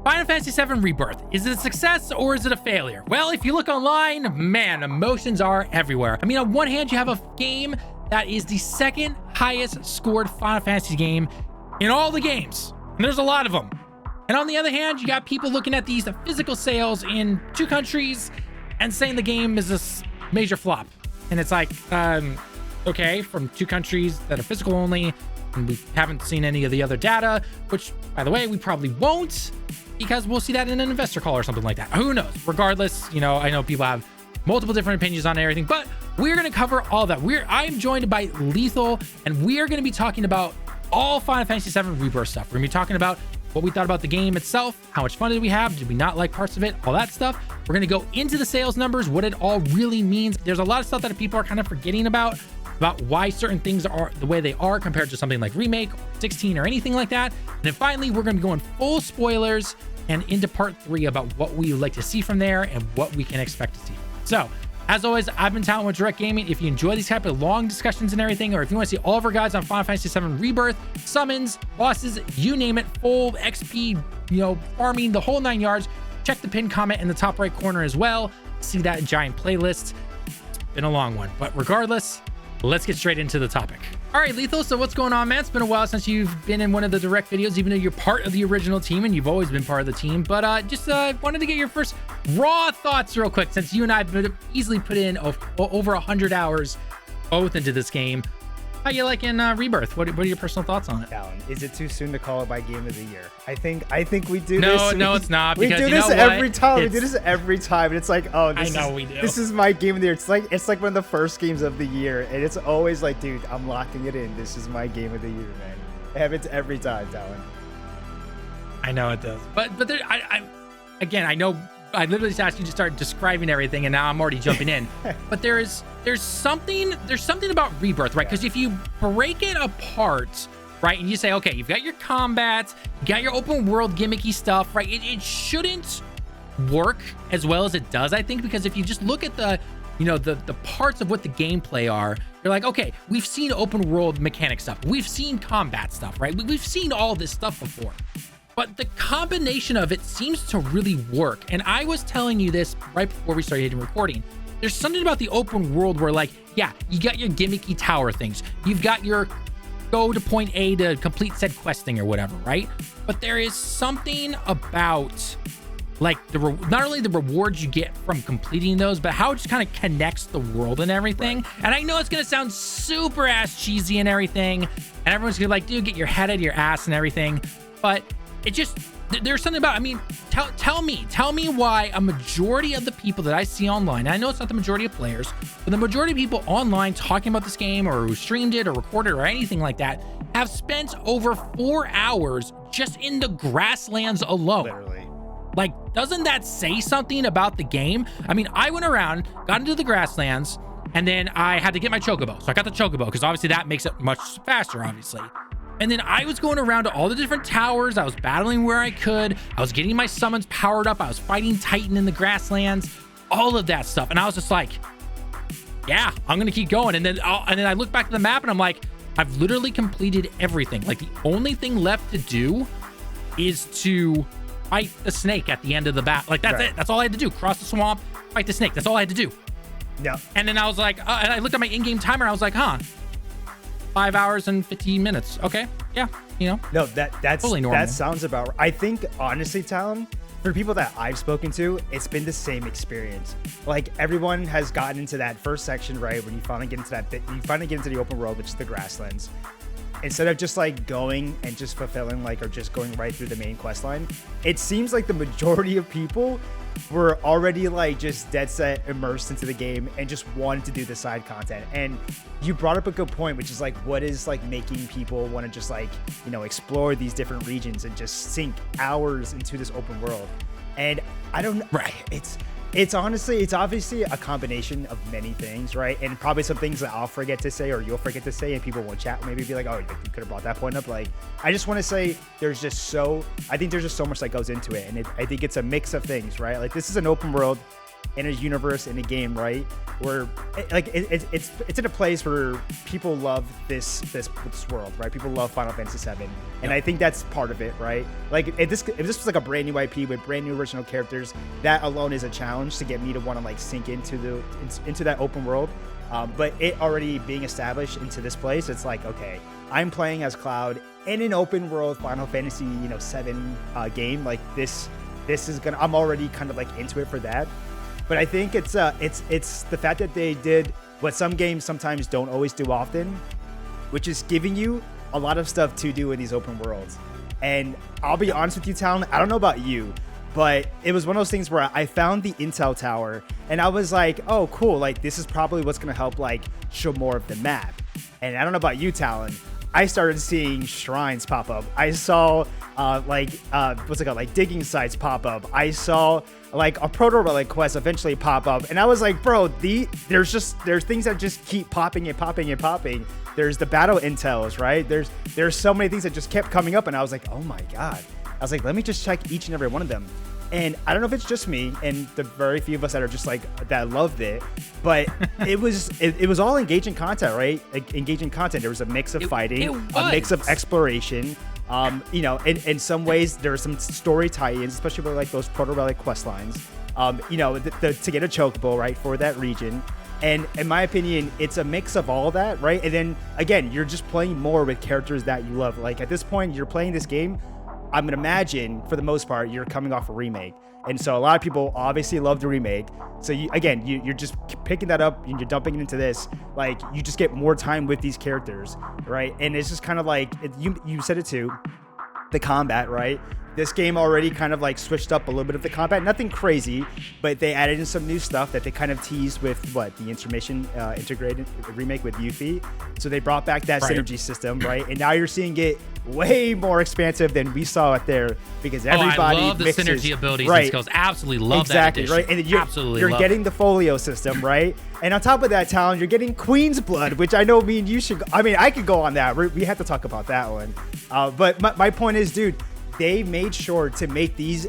Final Fantasy VII Rebirth. Is it a success or is it a failure? Well, if you look online, man, emotions are everywhere. I mean, on one hand, you have a game that is the second highest scored Final Fantasy game in all the games. And there's a lot of them. And on the other hand, you got people looking at these physical sales in 2 countries and saying the game is a major flop. And it's like, okay, from 2 countries that are physical only, and we haven't seen any of the other data, which, by the way, we probably won't, because we'll see that in an investor call or something like that. Who knows? Regardless, you know, I know people have multiple different opinions on everything, but we're going to cover all that. I am joined by Lethal, and we are going to be talking about all Final Fantasy VII Rebirth stuff. We're going to be talking about what we thought about the game itself, how much fun did we have, did we not like parts of it, all that stuff. We're going to go into the sales numbers, what it all really means. There's a lot of stuff that people are kind of forgetting about why certain things are the way they are compared to something like Remake, or 16, or anything like that. And then finally, we're going to be going full spoilers and into part 3 about what we like to see from there and what we can expect to see. So, as always, I've been Talent with Direct Gaming. If you enjoy these type of long discussions and everything, or if you want to see all of our guides on Final Fantasy VII Rebirth, summons, bosses, you name it, full XP, you know, farming, the whole 9 yards, check the pinned comment in the top right corner as well. See that giant playlist. It's been a long one, but regardless, let's get straight into the topic. All right, Lethal, so what's going on, man? It's been a while since you've been in one of the direct videos, even though you're part of the original team and you've always been part of the team. But just wanted to get your first raw thoughts real quick, since you and I have easily put in over 100 hours both into this game. How you liking Rebirth? What are your personal thoughts on it? Alan, is it too soon to call it by game of the year? I think we do no, this. No, it's not. We Because do this every time. We do this every time. And it's like, oh, we do. This is my game of the year. It's like one of the first games of the year. And it's always like, dude, I'm locking it in. This is my game of the year, man. It happens every time, Alan. I know it does. But there, again, I know I literally just asked you to start describing everything, and now I'm already jumping in. But there's something about Rebirth, right? Because if you break it apart, right, and you say, okay, you've got your combat, you got your open world gimmicky stuff, right? It shouldn't work as well as it does, I think, because if you just look at the parts of what the gameplay are, you're like, okay, we've seen open world mechanic stuff, we've seen combat stuff, right? We've seen all this stuff before. But the combination of it seems to really work. And I was telling you this right before we started hitting recording. There's something about the open world where, like, yeah, you got your gimmicky tower things. You've got your go to point A to complete said quest thing or whatever, right? But there is something about, like, not only the rewards you get from completing those, but how it just kind of connects the world and everything. Right. And I know it's going to sound super ass cheesy and everything. And everyone's going to be like, dude, get your head out of your ass and everything. But it just, there's something about, I mean, tell me why a majority of the people that I see online, and I know it's not the majority of players, but the majority of people online talking about this game or who streamed it or recorded or anything like that have spent over 4 hours just in the grasslands alone. Literally. Like, doesn't that say something about the game? I mean, I went around, got into the grasslands, and then I had to get my chocobo. So I got the chocobo because obviously that makes it much faster, obviously. And then I was going around to all the different towers. I was battling where I could. I was getting my summons powered up. I was fighting Titan in the grasslands, all of that stuff. And I was just like, yeah, I'm going to keep going. And then I look back at the map and I'm like, I've literally completed everything. Like, the only thing left to do is to fight the snake at the end of the battle. Like, that's it. That's all I had to do. Cross the swamp, fight the snake. That's all I had to do. Yeah. And then I was like, and I looked at my in-game timer. And I was like, 5 hours and 15 minutes. Okay. Yeah. You know, no, that's totally normal. That sounds about right. I think, honestly, Talon, for people that I've spoken to, it's been the same experience. Like, everyone has gotten into that first section, right? When you finally get into that bit, you finally get into the open world, which is the grasslands. Instead of just like going and just fulfilling, like, or just going right through the main quest line, it seems like the majority of people were already like just dead set immersed into the game and just wanted to do the side content. And you brought up a good point, which is like, what is like making people want to just like, you know, explore these different regions and just sink hours into this open world? And I don't know. Right. It's obviously a combination of many things, right? And probably some things that I'll forget to say or you'll forget to say, and people will chat, maybe be like, oh, you could have brought that point up. Like, I just want to say I think there's just so much that goes into it. And I think it's a mix of things, right? Like, this is an open world in a universe, in a game, right? Where it's in a place where people love this world, right? People love Final Fantasy VII, and I think that's part of it, right? Like if this was like a brand new IP with brand new original characters, that alone is a challenge to get me to want to like sink into that open world. But it already being established into this place, it's like, okay, I'm playing as Cloud in an open world Final Fantasy, VII game. Like this is gonna, I'm already kind of like into it for that. But I think it's the fact that they did what some games sometimes don't always do often, which is giving you a lot of stuff to do in these open worlds. And I'll be honest with you, Talon, I don't know about you, but it was one of those things where I found the intel tower and I was like, oh, cool. Like this is probably what's going to help like show more of the map. And I don't know about you, Talon, I started seeing shrines pop up. I saw what's it called? Like digging sites pop up. I saw like a proto relic quest eventually pop up. And I was like, bro, there's things that just keep popping and popping and popping. There's the battle intels, right? There's so many things that just kept coming up. And I was like, oh my God. I was like, let me just check each and every one of them. And I don't know if it's just me and the very few of us that are just like that loved it, but it was all engaging content, right? Like, engaging content. There was a mix of fighting, a mix of exploration. In some ways there are some story tie-ins, especially with like those proto relic quest lines. To get a chocobo, right, for that region. And in my opinion, it's a mix of all of that, right? And then again, you're just playing more with characters that you love. Like at this point, you're playing this game, I'm gonna imagine for the most part you're coming off a remake, and so a lot of people obviously love the remake. So you're just picking that up and you're dumping it into this. Like you just get more time with these characters, right? And it's just kind of like you said it too, the combat, right? This game already kind of like switched up a little bit of the combat, nothing crazy, but they added in some new stuff that they kind of teased with the intermission integrated remake with Yuffie. So they brought back that synergy system, right? And now you're seeing it way more expansive than we saw it there, because everybody I love the mixes, synergy abilities right? And skills. Absolutely love exactly, that addition. Right? And you're getting the folio system, right? And on top of that, Talon, you're getting Queen's Blood, which I know me and you should. I mean, I could go on that. We have to talk about that one. But my point is, dude, they made sure to make these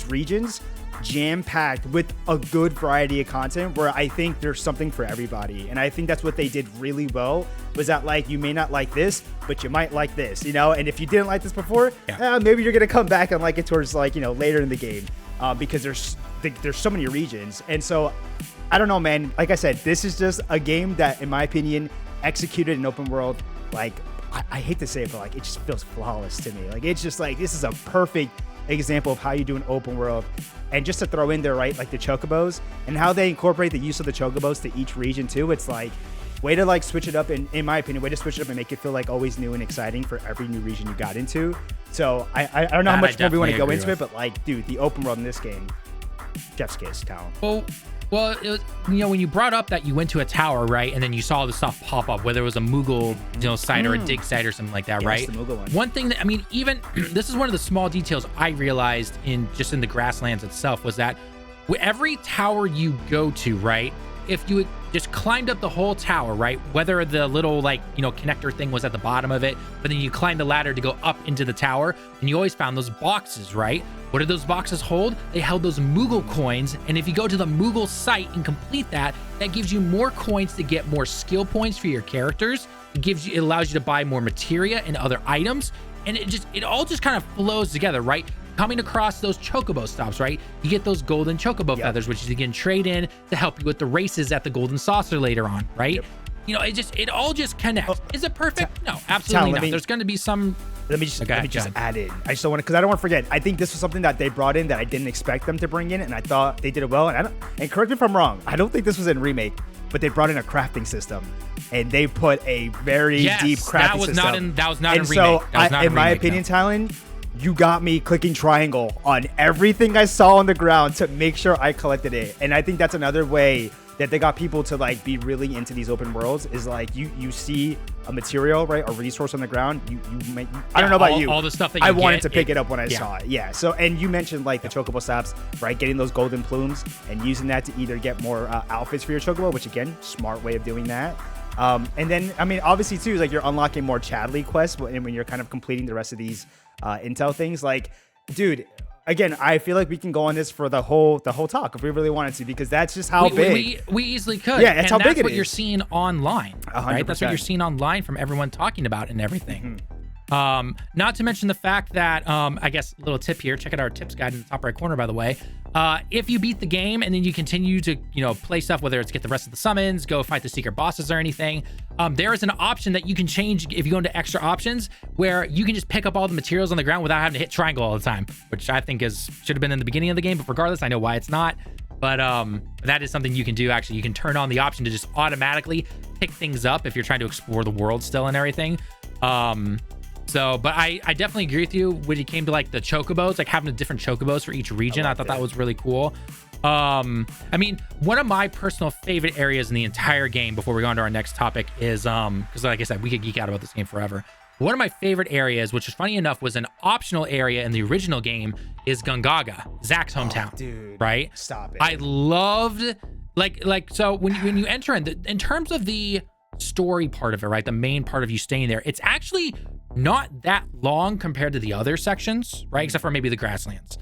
regions jam-packed with a good variety of content where I think there's something for everybody. And I think that's what they did really well, was that like, you may not like this, but you might like this, and if you didn't like this before, maybe you're gonna come back and like it towards like, later in the game, because there's so many regions. And so I don't know, man, like I said, this is just a game that in my opinion executed in open world, like I hate to say it, but like it just feels flawless to me. Like it's just like, this is a perfect example of how you do an open world. And just to throw in there, right, like the chocobos and how they incorporate the use of the chocobos to each region too. It's like way to like switch it up, and in my opinion, way to switch it up and make it feel like always new and exciting for every new region you got into. So I don't know how much more we want to go into it, but like, dude, the open world in this game, Jeff's kiss, Talon. Well, it was, when you brought up that you went to a tower, right, and then you saw the stuff pop up, whether it was a Moogle, site or a dig site or something like that, right? The Moogle one. One thing that, even this is one of the small details I realized in the grasslands itself, was that every tower you go to, right, if you just climbed up the whole tower, right, whether the little connector thing was at the bottom of it, but then you climbed the ladder to go up into the tower, and you always found those boxes, right? What did those boxes hold? They held those Moogle coins, and if you go to the Moogle site and complete that, that gives you more coins to get more skill points for your characters. It allows you to buy more materia and other items, and it all just kind of flows together, right? Coming across those chocobo stops, right? You get those golden chocobo feathers, which you can trade in to help you with the races at the Golden Saucer later on, right? It all just connects. Is it perfect? No, absolutely not. There's going to be some. Let me just add in. I just don't want to, because I don't want to forget. I think this was something that they brought in that I didn't expect them to bring in, and I thought they did it well. And correct me if I'm wrong, I don't think this was in remake, but they brought in a crafting system, and they put a very deep crafting system. That was not in remake. So, in my opinion, Talon, you got me clicking triangle on everything I saw on the ground to make sure I collected it. And I think that's another way that they got people to like be really into these open worlds, is like you see a material, right, a resource on the ground, I don't know about you, all the stuff that I wanted to pick it up when I saw it. So, and you mentioned like the chocobo stops, right, getting those golden plumes and using that to either get more outfits for your chocobo, which again, smart way of doing that. And then obviously too, like you're unlocking more Chadley quests when you're kind of completing the rest of these intel things. Like, dude, again, I feel like we can go on this for the whole talk if we really wanted to, because that's just how big. We easily could. Yeah, that's how big it is. That's what you're seeing online, 100%. right? That's what you're seeing online from everyone talking about and everything. Not to mention the fact that, I guess, a little tip here, check out our tips guide in the top right corner, by the way. If you beat the game and then you continue to, play stuff, whether it's get the rest of the summons, go fight the secret bosses or anything, there is an option that you can change if you go into extra options where you can just pick up all the materials on the ground without having to hit triangle all the time, which I think should have been in the beginning of the game, but regardless, I know why it's not. But that is something you can do. Actually, you can turn on the option to just automatically pick things up if you're trying to explore the world still and everything. But I definitely agree with you when it came to like the chocobos, like having the different chocobos for each region. I thought that was really cool. I mean, one of my personal favorite areas in the entire game before we go on to our next topic is, because like I said, we could geek out about this game forever. One of my favorite areas, which is funny enough, was an optional area in the original game, is Gongaga, Zack's hometown. Dude, right? Stop it. I loved so when you enter in terms of the story part of it, right? The main part of you staying there, it's actually not that long compared to the other sections, right? Except for maybe the grasslands.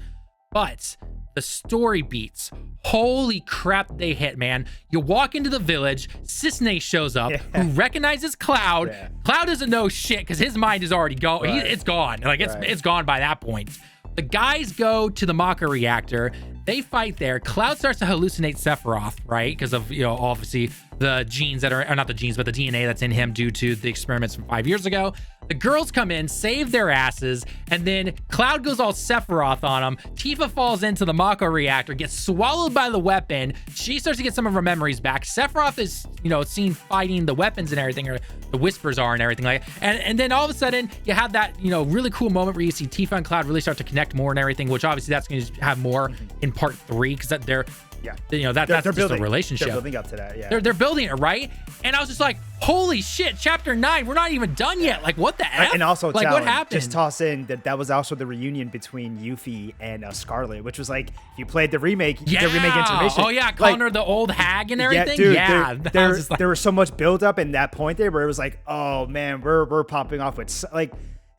But the story beats, holy crap, they hit, man. You walk into the village, Cissnei shows up, who recognizes Cloud. Yeah. Cloud doesn't know shit because his mind is already gone. Right. It's gone. Like it's gone by that point. The guys go to the Mako reactor. They fight there. Cloud starts to hallucinate Sephiroth, right? Because of, obviously the genes that are not the genes, but the DNA that's in him due to the experiments from 5 years ago. The girls come in, save their asses, and then Cloud goes all Sephiroth on them. Tifa falls into the Mako reactor, gets swallowed by the weapon. She starts to get some of her memories back. Sephiroth is, seen fighting the weapons and everything, or the whispers are and everything like that. And then all of a sudden, you have that, really cool moment where you see Tifa and Cloud really start to connect more and everything, which obviously that's going to have more in part 3, because that's just a relationship. They're building up to that, yeah. They're building it, right? And I was just like, holy shit, chapter 9, we're not even done yet. Like, what the F? And also, like, what happened? Just toss in that was also the reunion between Yuffie and Scarlet, which was like, if you played the remake, the remake intermission. Oh, yeah, calling her the old hag and everything? Yeah, dude, there was so much build up in that point there where it was like, oh, man, we're popping off with, like,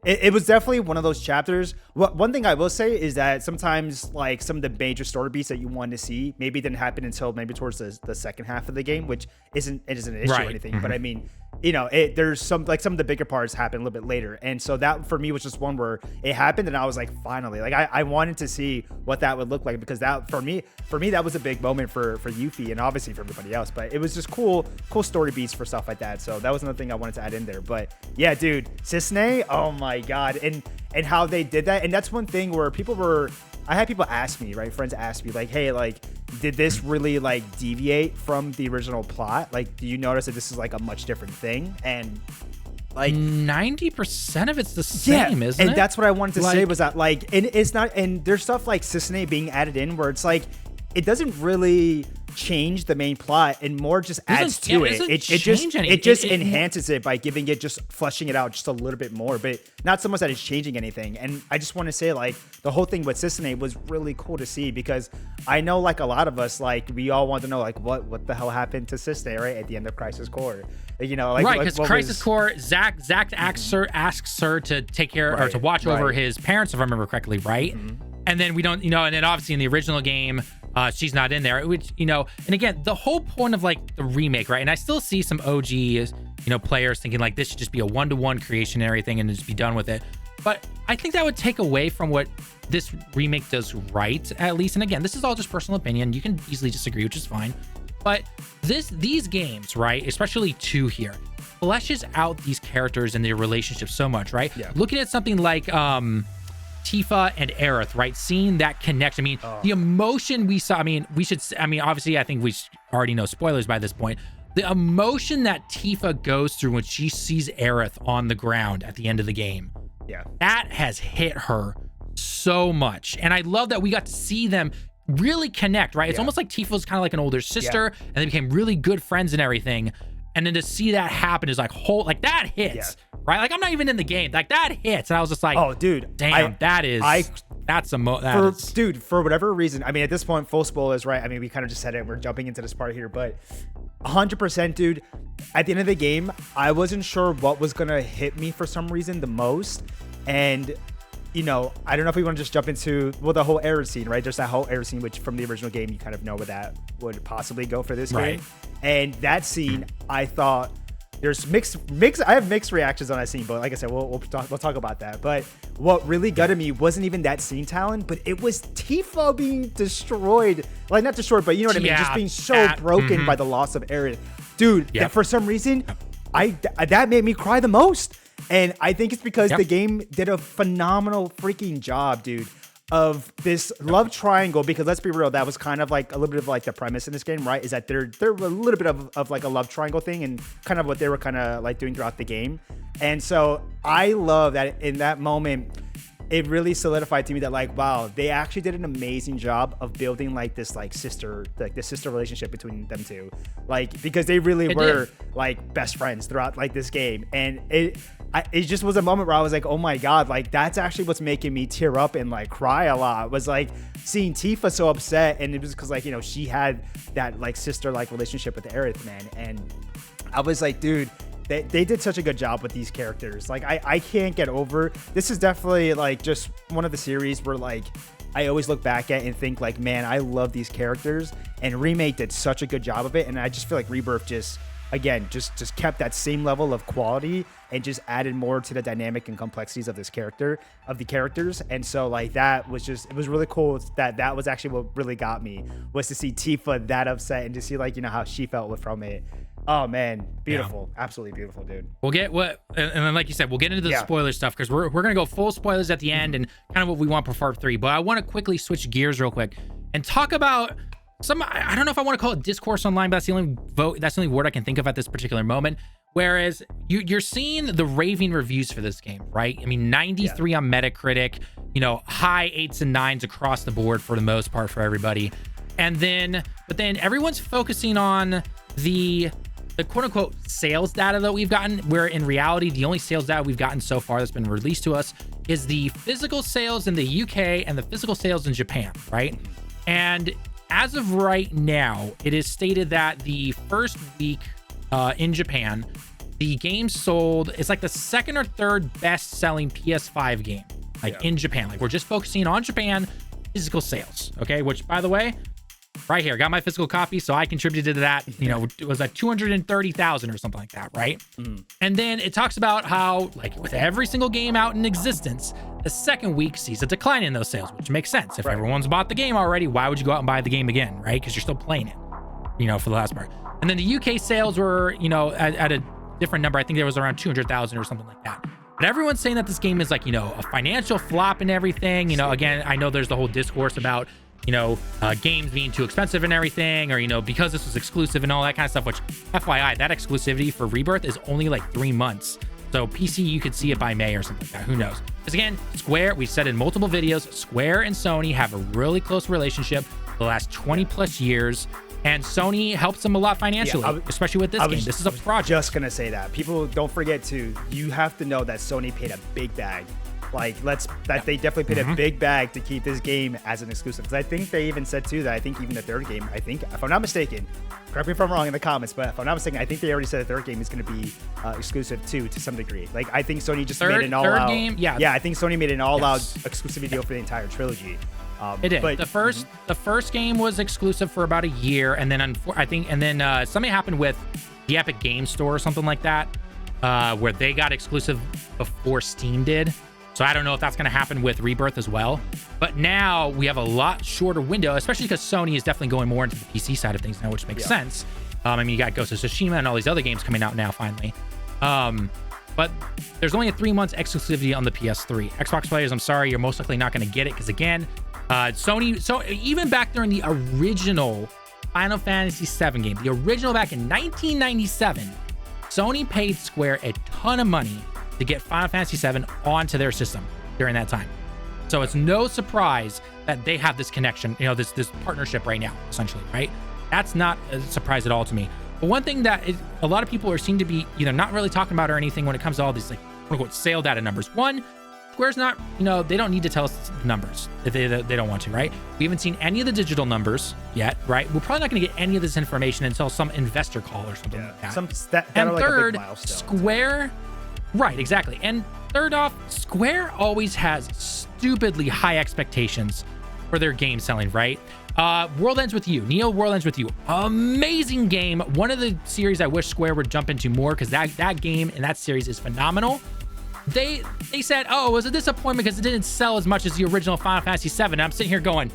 it was definitely one of those chapters. One thing I will say is that sometimes, like, some of the major story beats that you wanted to see maybe didn't happen until maybe towards the second half of the game, which isn't an issue or anything. But I mean, there's some of the bigger parts happen a little bit later, and so that for me was just one where it happened, and I was like, finally, like I wanted to see what that would look like, because that for me that was a big moment for Yuffie and obviously for everybody else. But it was just cool story beats for stuff like that. So that was another thing I wanted to add in there. But yeah, dude, Cissnei, oh my god, and how they did that. And that's one thing where I had people ask me, right? Friends ask me, like, hey, like, did this really, like, deviate from the original plot? Like, do you notice that this is, like, a much different thing? And, like, 90% of it's the same, isn't it? And that's what I wanted to say was that, like, and it's not, and there's stuff like Cissnei being added in where it's like, it doesn't really change the main plot and more just adds to it. It just enhances it by giving it, just fleshing it out just a little bit more, but not so much that it's changing anything. And I just want to say, like, the whole thing with Cissnei was really cool to see, because I know, like, a lot of us, like, we all want to know, like, what the hell happened to Cissnei, right, at the end of Crisis Core. Like, right, because Crisis Core, Zack asks her to take care or to watch over his parents, if I remember correctly, right? And then we don't, and then obviously in the original game, she's not in there, which, and again, the whole point of, like, the remake, right? And I still see some OG, players thinking, like, this should just be a one-to-one creation and everything and just be done with it. But I think that would take away from what this remake does right, at least. And again, this is all just personal opinion. You can easily disagree, which is fine. But these games, right, especially 2 here, fleshes out these characters and their relationships so much, right? Yeah. Looking at something like Tifa and Aerith, right? Seeing that connection. I mean, the emotion we saw, obviously, I think we already know spoilers by this point. The emotion that Tifa goes through when she sees Aerith on the ground at the end of the game. Yeah. That has hit her so much. And I love that we got to see them really connect, right? It's almost like Tifa's kind of like an older sister, and they became really good friends and everything. And then to see that happen is like, that hits. Right? Like, I'm not even in the game. Like, that hits. And I was just like, oh, dude, damn, dude, for whatever reason, I mean, at this point, full spoilers, right? I mean, we kind of just said it. We're jumping into this part here, but 100%, dude, at the end of the game, I wasn't sure what was going to hit me for some reason the most. And you know, I don't know if we want to just jump into, well, the whole error scene, right? There's that whole error scene, which from the original game, you kind of know where that would possibly go for this game. And that scene, I thought there's mixed. I have mixed reactions on that scene, but like I said, we'll talk about that. But what really gutted me wasn't even that scene, Talon, but it was Tifa being destroyed. Like, not destroyed, but you know what I mean? Just being so broken by the loss of Aerith. Dude, for some reason, that made me cry the most. And I think it's because the game did a phenomenal freaking job, dude, of this love triangle. Because let's be real, that was kind of like a little bit of like the premise in this game, right? Is that they're a little bit of like a love triangle thing, and kind of what they were kind of like doing throughout the game. And so I love that in that moment, it really solidified to me that, like, wow, they actually did an amazing job of building like this sister relationship between them two, like, because they really were like best friends throughout like this game. And it just was a moment where I was like, oh my God, like that's actually what's making me tear up and like cry a lot, was like seeing Tifa so upset. And it was because, like, you know, she had that like sister like relationship with Aerith, man. And I was like, dude, they did such a good job with these characters. Like, I can't get over, this is definitely like just one of the series where like I always look back at and think like, man, I love these characters, and Remake did such a good job of it. And I just feel like Rebirth just kept that same level of quality and just added more to the dynamic and complexities of the characters. And so like that was just, it was really cool that was actually what really got me, was to see Tifa that upset and to see, like, you know, how she felt from it. Oh man, beautiful. Absolutely beautiful, dude. We'll get and then, like you said, we'll get into the spoiler stuff, because we're gonna go full spoilers at the end and kind of what we want for part 3. But I want to quickly switch gears real quick and talk about some, I don't know if I want to call it discourse online, but that's the only word I can think of at this particular moment. Whereas you're seeing the raving reviews for this game, right? I mean, 93 on Metacritic, you know, high 8s and 9s across the board for the most part for everybody. But then everyone's focusing on the quote unquote sales data that we've gotten, where in reality, the only sales data we've gotten so far that's been released to us is the physical sales in the UK and the physical sales in Japan, right? And as of right now, it is stated that the first week in Japan, the game sold, it's like the second or third best selling PS5 game, like in Japan. Like, we're just focusing on Japan physical sales, okay? Which, by the way, right here, got my physical copy, so I contributed to that. You know, it was like 230,000 or something like that, right? And then it talks about how, like, with every single game out in existence, the second week sees a decline in those sales, which makes sense. If everyone's bought the game already, why would you go out and buy the game again, right? Because you're still playing it, you know, for the last part. And then the UK sales were, you know, at a different number. I think there was around 200,000 or something like that. But everyone's saying that this game is like, you know, a financial flop and everything. You know, again, I know there's the whole discourse about, you know, games being too expensive and everything, or, you know, because this was exclusive and all that kind of stuff, which, FYI, that exclusivity for Rebirth is only like 3 months. So PC, you could see it by May or something like that. Who knows? Because again, Square, we've said in multiple videos, Square and Sony have a really close relationship the last 20 plus years. And Sony helps them a lot financially, especially with this game. This is a project. Just going to say that. People don't forget to, you have to know that Sony paid a big bag. Like, they definitely paid a big bag to keep this game as an exclusive. Because I think they even said too that I think even the third game, I think, if I'm not mistaken, correct me if I'm wrong in the comments, but if I'm not mistaken, I think they already said the third game is going to be exclusive too, to some degree. Like, I think Sony just made an all-out game. Yeah, I think Sony made an all-out exclusivity deal for the entire trilogy. It did. But the first game was exclusive for about a year, and then something happened with the Epic Game Store or something like that, where they got exclusive before Steam did. So I don't know if that's going to happen with Rebirth as well. But now we have a lot shorter window, especially because Sony is definitely going more into the PC side of things now, which makes sense. I mean, you got Ghost of Tsushima and all these other games coming out now finally. But there's only a 3 months exclusivity on the PS3. Xbox players, I'm sorry, you're most likely not going to get it, because again, Sony, so even back during the original Final Fantasy VII game, the original back in 1997, Sony paid Square a ton of money to get Final Fantasy VII onto their system during that time. So it's no surprise that they have this connection, you know, this partnership right now, essentially, right? That's not a surprise at all to me. But one thing that a lot of people seem to be either not really talking about or anything when it comes to all these, like, quote unquote, sale data numbers. One, Square's not, you know, they don't need to tell us the numbers if they don't want to, right? We haven't seen any of the digital numbers yet, right? We're probably not going to get any of this information until some investor call or something like that. And third, Square, right, exactly. And Third off, Square always has stupidly high expectations for their game selling, right? World Ends With You, Neo World Ends With You, amazing game. One of the series I wish Square would jump into more, because that game and that series is phenomenal. They said, oh, it was a disappointment because it didn't sell as much as the original Final Fantasy VII. And I'm sitting here going,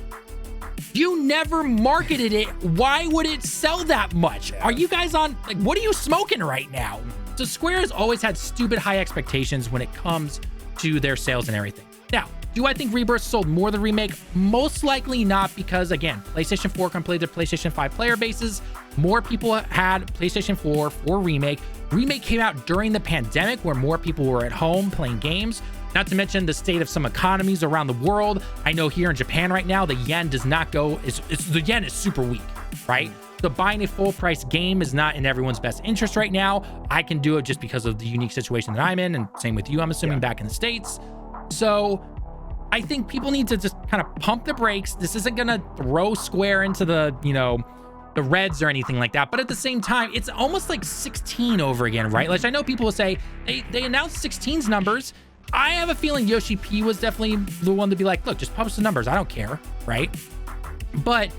you never marketed it. Why would it sell that much? Are you guys on, like, what are you smoking right now? So Square has always had stupid high expectations when it comes to their sales and everything. Now, do I think Rebirth sold more than Remake? Most likely not, because again, PlayStation 4 completed PlayStation 5 player bases. More people had PlayStation 4 for Remake. Remake came out during the pandemic where more people were at home playing games. Not to mention the state of some economies around the world. I know here in Japan right now, the yen does not go, the yen is super weak, right? So buying a full price game is not in everyone's best interest right now. I can do it just because of the unique situation that I'm in, and same with you, I'm assuming, back in the States. So I think people need to just kind of pump the brakes. This isn't gonna throw Square into the, you know, the reds or anything like that. But at the same time, it's almost like 16 over again, right? Like, I know people will say they announced 16's numbers. I have a feeling Yoshi P was definitely the one to be like, look, just publish the numbers. I don't care, right? But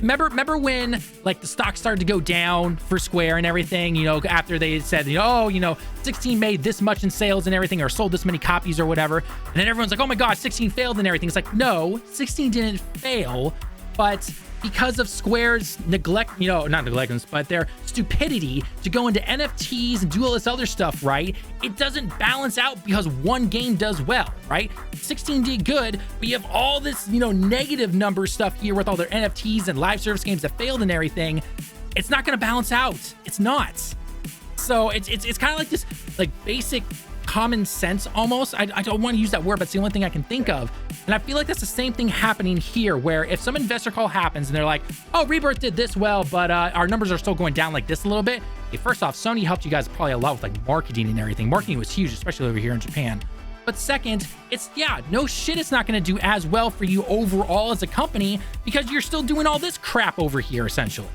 remember when like the stock started to go down for Square and everything, you know, after they said, you know, oh, you know, 16 made this much in sales and everything, or sold this many copies or whatever. And then everyone's like, oh my God, 16 failed and everything. It's like, no, 16 didn't fail, but because of Square's neglect, you know, not neglectance, but their stupidity to go into NFTs and do all this other stuff, right? It doesn't balance out because one game does well, right? 16 did good, but you have all this, you know, negative number stuff here with all their NFTs and live service games that failed and everything. It's not going to balance out. It's not. So it's kind of like this, like, basic common sense almost. I don't want to use that word, but it's the only thing I can think of. And I feel like that's the same thing happening here, where if some investor call happens and they're like, oh, Rebirth did this well, but our numbers are still going down like this a little bit. Okay, first off, Sony helped you guys probably a lot with like marketing and everything. Marketing was huge, especially over here in Japan. But second, it's, yeah, no shit, it's not going to do as well for you overall as a company because you're still doing all this crap over here, essentially,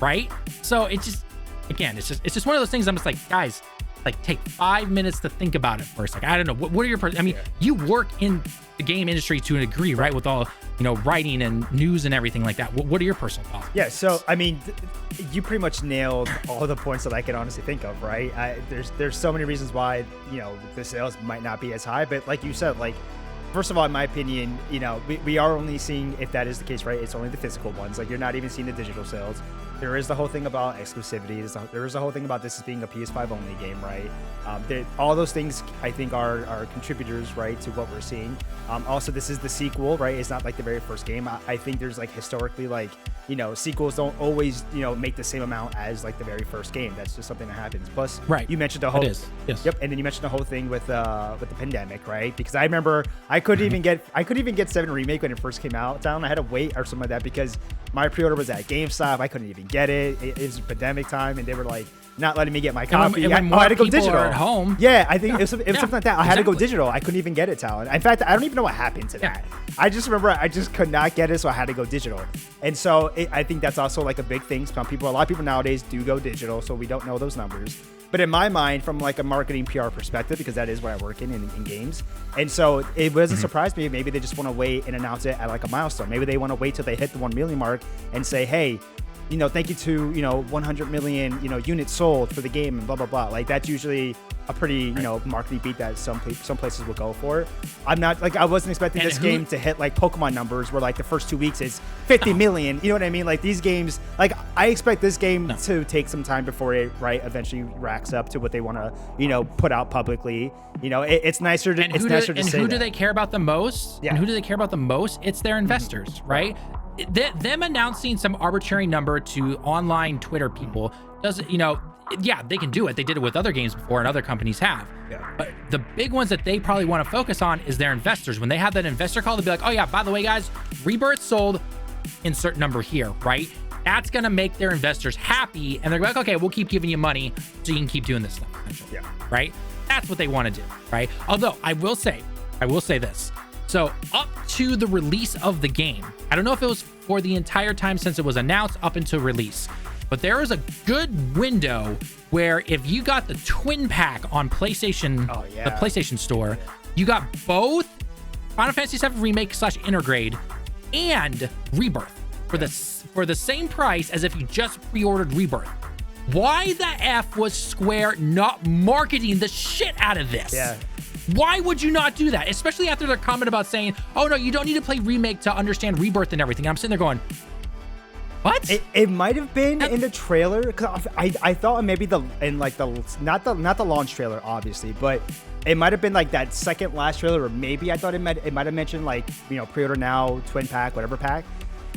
right? So it's just, again, it's just one of those things I'm just like, guys, like, take 5 minutes to think about it first. Like, I don't know, what are your, I mean, you work in the game industry to a degree, right? With all, you know, writing and news and everything like that. What are your personal thoughts? Yeah, so, I mean, you pretty much nailed all the points that I can honestly think of, right? There's so many reasons why, you know, the sales might not be as high, but like you said, like, first of all, in my opinion, you know, we are only seeing, if that is the case, right, it's only the physical ones. Like, you're not even seeing the digital sales. There is the whole thing about exclusivity. There is the whole thing about this as being a PS5 only game, right? All those things, I think, are contributors, right, to what we're seeing. Also, this is the sequel, right? It's not like the very first game. I think there's, like, historically, like, you know, sequels don't always, you know, make the same amount as, like, the very first game. That's just something that happens. Plus, right, you mentioned the whole, yes. Yep, and then you mentioned the whole thing with the pandemic, right? Because I remember I couldn't even get 7 Remake when it first came out. I had to wait or something like that because my pre-order was at GameStop. I couldn't even get it. It was pandemic time, and they were like not letting me get my copy. And when I had to go digital. At home. Yeah, I think it was something like that. I had to go digital. I couldn't even get it, Talon. In fact, I don't even know what happened to that. I just remember I just could not get it, so I had to go digital. And so I think that's also like a big thing. A lot of people nowadays do go digital, so we don't know those numbers. But in my mind, from like a marketing PR perspective, because that is what I work in games, and so it doesn't surprise me. Maybe they just want to wait and announce it at like a milestone. Maybe they want to wait till they hit the 1 million mark and say, hey, you know, thank you to, you know, 100 million, you know, units sold for the game and blah, blah, blah. Like, that's usually a pretty, you know, marketing beat that some places will go for. I'm not, like, I wasn't expecting this game to hit, like, Pokemon numbers where, like, the first 2 weeks is 50 million. You know what I mean? Like, these games, like, I expect this game to take some time before it, right, eventually racks up to what they want to, you know, put out publicly. You know, it's nicer to, who do they care about the most? Yeah. And who do they care about the most? It's their investors, right? Them announcing some arbitrary number to online Twitter people doesn't, you know, yeah, they can do it. They did it with other games before and other companies have. Yeah. But the big ones that they probably want to focus on is their investors. When they have that investor call, they'll be like, oh yeah, by the way, guys, Rebirth sold insert number here, right? That's going to make their investors happy. And they're like, okay, we'll keep giving you money so you can keep doing this stuff. Yeah. Right? That's what they want to do, right? Although I will say this. So up to the release of the game, I don't know if it was for the entire time since it was announced up until release, but there is a good window where if you got the twin pack on PlayStation, the PlayStation Store, you got both Final Fantasy VII Remake / Intergrade and Rebirth for the same price as if you just pre-ordered Rebirth. Why the F was Square not marketing the shit out of this? Yeah. Why would you not do that? Especially after their comment about saying, oh no, you don't need to play Remake to understand Rebirth and everything. And I'm sitting there going, what? It might have been in the trailer, because I thought maybe not the launch trailer, obviously, but it might have been like that second last trailer, or maybe I thought it might have mentioned like, you know, pre-order now, twin pack, whatever pack.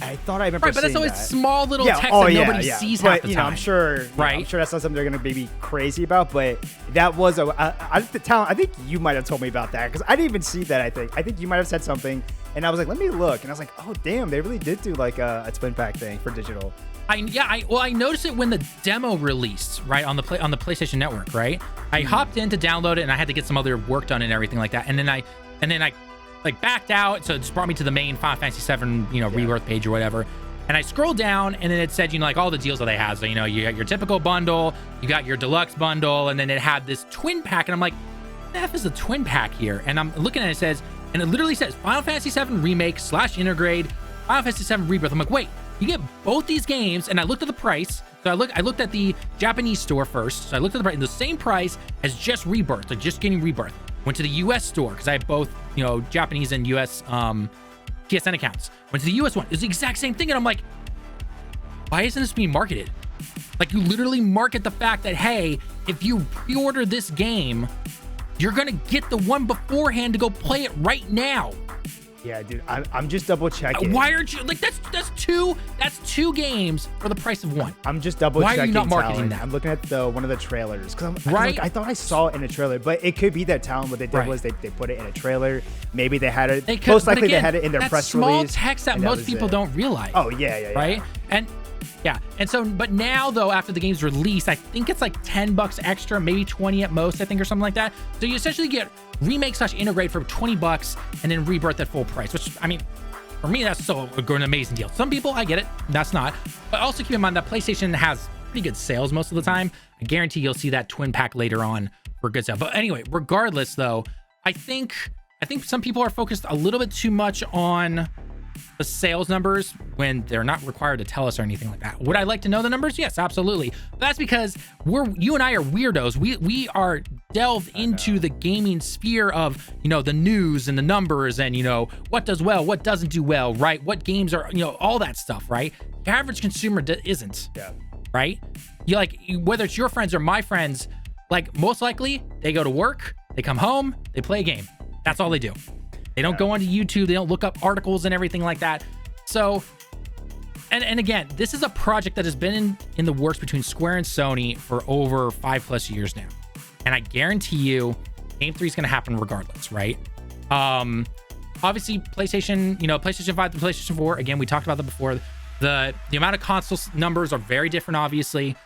I thought I remember right, but seeing that's always that. small little text that nobody sees half the time. You know, I'm sure, right? I'm sure that's not something they're gonna be crazy about. But that was I think you might have told me about that, because I didn't even see that. I think you might have said something, and I was like, let me look, and I was like, oh damn, they really did do like a twin pack thing for digital. I noticed it when the demo released, right, on the PlayStation Network, right? I hopped in to download it, and I had to get some other work done and everything like that, and then I like backed out, so it just brought me to the main Final Fantasy VII, you know, Rebirth page or whatever. And I scrolled down, and then it said, you know, like all the deals that they have. So, you know, you got your typical bundle, you got your deluxe bundle, and then it had this twin pack, and I'm like, what the F is a twin pack here? And I'm looking at it, and it literally says Final Fantasy VII Remake / Intergrade, Final Fantasy VII Rebirth. I'm like, wait, you get both these games, and I looked at the price. So I looked at the Japanese store first. So I looked at the price, and the same price as just Rebirth, like just getting Rebirth. Went to the US store, because I have both, you know, Japanese and US PSN accounts. Went to the US one. It's the exact same thing. And I'm like, why isn't this being marketed? Like, you literally market the fact that, hey, if you pre-order this game, you're going to get the one beforehand to go play it right now. Yeah, dude, I'm just double checking. Why aren't you like that's two games for the price of one? I'm just double checking. Why are you not marketing that? I'm looking at one of the trailers, because I thought I saw it in a trailer, but it could be that Talon. What they did was they put it in a trailer. Maybe they had it. Most likely they had it in their press release. Small text that most people don't realize. Oh yeah. Right. And so, but now though, after the game's released, I think it's like $10 extra, maybe 20 at most, I think, or something like that. So you essentially get Remake / Integrate for $20 and then Rebirth at full price, which, I mean, for me, that's still an amazing deal. Some people, I get it, that's not. But also keep in mind that PlayStation has pretty good sales most of the time. I guarantee you'll see that twin pack later on for good stuff. But anyway, regardless though, I think some people are focused a little bit too much on the sales numbers when they're not required to tell us or anything like that. Would I like to know the numbers? Yes, absolutely. But that's because you and I are weirdos. We are delved into the gaming sphere of, you know, the news and the numbers and, you know, what does well, what doesn't do well, right? What games are, you know, all that stuff, right? The average consumer isn't. Yeah. Right? Whether it's your friends or my friends, like, most likely they go to work, they come home, they play a game. That's all they do. They don't go onto YouTube. They don't look up articles and everything like that. So, and again, this is a project that has been in the works between Square and Sony for over 5+ years now. And I guarantee you, Game 3 is going to happen regardless, right? Obviously, PlayStation, you know, PlayStation 5 to PlayStation 4, again, we talked about that before. The amount of console numbers are very different, obviously.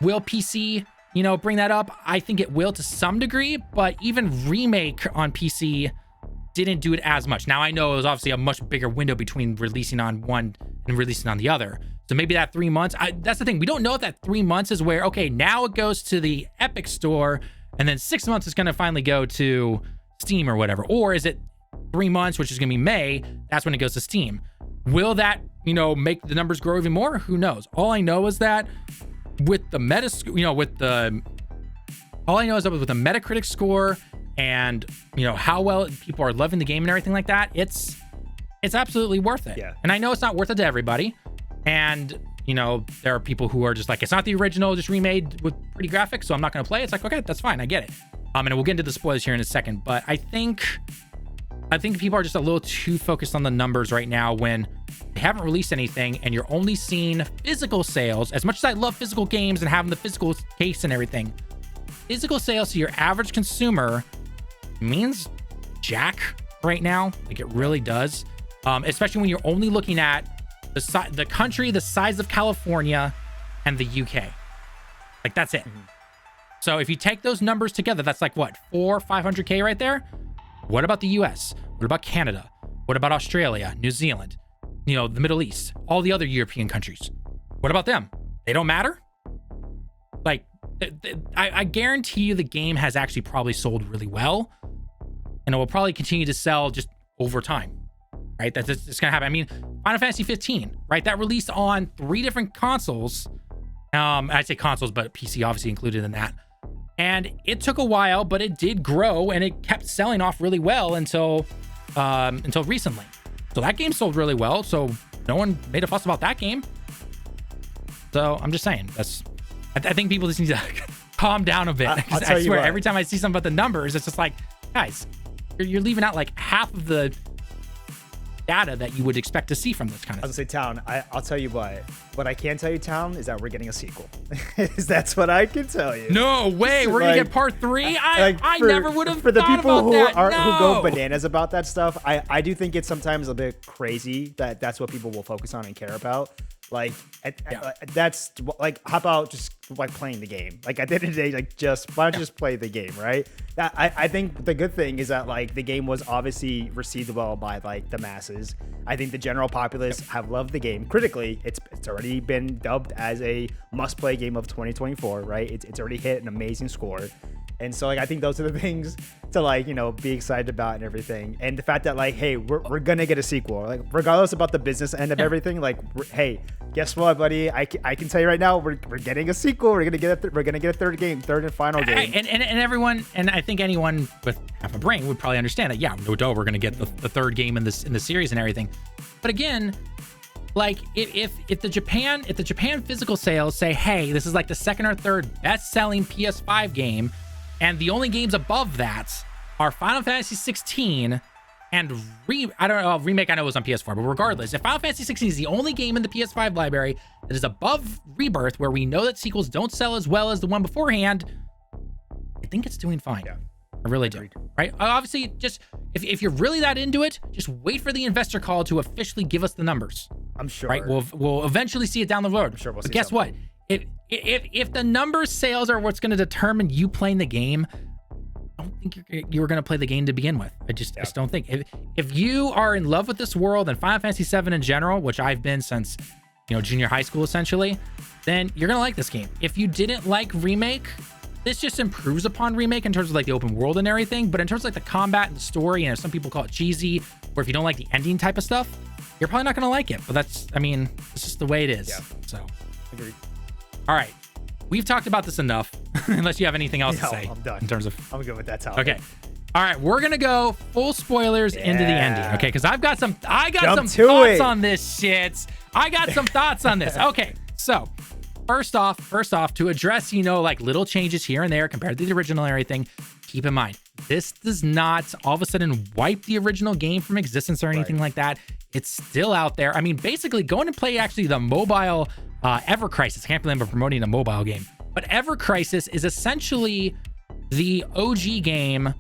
Will PC, you know, bring that up? I think it will to some degree, but even Remake on PC didn't do it as much. Now, I know it was obviously a much bigger window between releasing on one and releasing on the other. So maybe that 3 months, that's the thing. We don't know if that 3 months is where, okay, now it goes to the Epic Store, and then 6 months is going to finally go to Steam or whatever. Or is it 3 months, which is going to be May, that's when it goes to Steam. Will that, you know, make the numbers grow even more? Who knows? All I know is that with the Metacritic score and, you know, how well people are loving the game and everything like that, it's absolutely worth it. Yeah. And I know it's not worth it to everybody. And, you know, there are people who are just like, it's not the original, just remade with pretty graphics, so I'm not going to play it. It's like, okay, that's fine. I get it. And we'll get into the spoilers here in a second, but I think people are just a little too focused on the numbers right now when they haven't released anything and you're only seeing physical sales. As much as I love physical games and having the physical case and everything, physical sales to your average consumer means jack right now. Like, it really does. Especially when you're only looking at the country the size of California and the UK. Like, that's it. So if you take those numbers together, that's like what, 500K right there? What about the US? What about Canada? What about Australia, New Zealand, you know, the Middle East, all the other European countries? What about them? they don't matter. Like, I guarantee you the game has actually probably sold really well, and it will probably continue to sell just over time, right? That's just gonna happen. I mean, Final Fantasy 15, right? That released on 3 different consoles. I'd say consoles, but PC obviously included in that. And it took a while, but it did grow and it kept selling off really well until recently. So that game sold really well. So no one made a fuss about that game. So I'm just saying, I think people just need to calm down a bit. I swear, every time I see something about the numbers, it's just like, guys, you're leaving out like half of the data that you would expect to see from this kind of I was gonna say, Town, I'll tell you what I can tell you, Town, is that we're getting a sequel. That's what I can tell you. No way, we're gonna get part 3. I never would have thought about that. For the people who go bananas about that stuff, I do think it's sometimes a bit crazy that that's what people will focus on and care about. Like, that's like, how about just like playing the game? Like, at the end of the day, like, why don't you just play the game, right? I think the good thing is that like the game was obviously received well by like the masses. I think the general populace have loved the game. Critically, it's already been dubbed as a must-play game of 2024, right? It's already hit an amazing score. And so, like, I think those are the things to, like, you know, be excited about and everything. And the fact that, like, hey, we're gonna get a sequel, like, regardless about the business end of everything. Like, hey, guess what, buddy? I can tell you right now, we're getting a sequel. We're gonna get a third and final game. And everyone, and I think anyone with half a brain would probably understand that. Yeah, no doubt, we're gonna get the third game in the series and everything. But again, like, if the Japan physical sales say, hey, this is like the second or third best-selling PS5 game, and the only games above that are Final Fantasy 16 and Remake, I know it was on PS4, but regardless, if Final Fantasy 16 is the only game in the PS5 library that is above Rebirth, where we know that sequels don't sell as well as the one beforehand, I think it's doing fine. Yeah. I really do. Right? Obviously, just if you're really that into it, just wait for the investor call to officially give us the numbers. I'm sure. Right? We'll eventually see it down the road. I'm sure we'll see. But guess what? If the number sales are what's going to determine you playing the game, I don't think you were going to play the game to begin with. I just don't think. If you are in love with this world and Final Fantasy VII in general, which I've been since, you know, junior high school essentially, then you're going to like this game. If you didn't like Remake, this just improves upon Remake in terms of like the open world and everything. But in terms of like the combat and the story, you know, some people call it cheesy, or if you don't like the ending type of stuff, you're probably not going to like it. But that's, I mean, it's just the way it is. Yeah. So, agreed. All right, we've talked about this enough. Unless you have anything else to say. I'm done. In terms of, I'm good with that topic. Okay. All right, we're gonna go full spoilers into the ending. Okay, because I got some thoughts on this shit. I got some thoughts on this. Okay, so first off, to address, you know, like little changes here and there compared to the original and everything, keep in mind, this does not all of a sudden wipe the original game from existence or anything like that. It's still out there. I mean, basically, go and play actually the mobile Ever Crisis. I can't believe I'm promoting a mobile game. But Ever Crisis is essentially the OG game,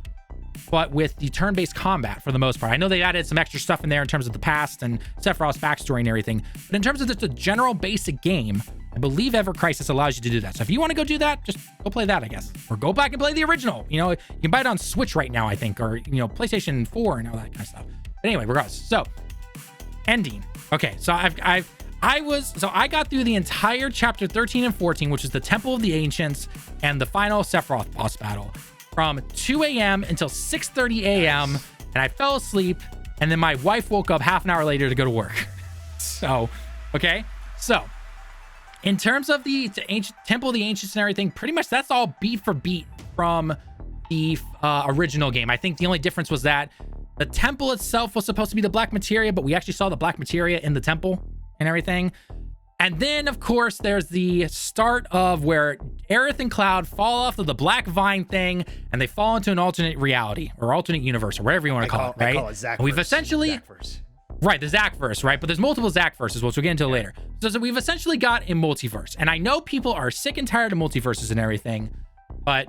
but with the turn-based combat for the most part. I know they added some extra stuff in there in terms of the past and Sephiroth's backstory and everything. But in terms of just a general basic game, I believe Ever Crisis allows you to do that. So if you want to go do that, just go play that, I guess. Or go back and play the original. You know, you can buy it on Switch right now, I think, or, you know, PlayStation 4 and all that kind of stuff. But anyway, regardless. So, ending. Okay, so I got through the entire chapter 13 and 14, which is the Temple of the Ancients and the final Sephiroth boss battle, from 2 a.m. until 6:30 a.m. And I fell asleep, and then my wife woke up half an hour later to go to work. So, okay. So, in terms of the Temple of the Ancients and everything, pretty much that's all beat for beat from the original game. I think the only difference was that the temple itself was supposed to be the black materia, but we actually saw the black materia in the temple and everything. And then, of course, there's the start of where Aerith and Cloud fall off of the black vine thing, and they fall into an alternate reality or alternate universe or whatever you want to call it, right? Call it Zack and we've essentially right, the Zackverse, right? But there's multiple Zackverses, which we'll get into later. So we've essentially got a multiverse, and I know people are sick and tired of multiverses and everything, but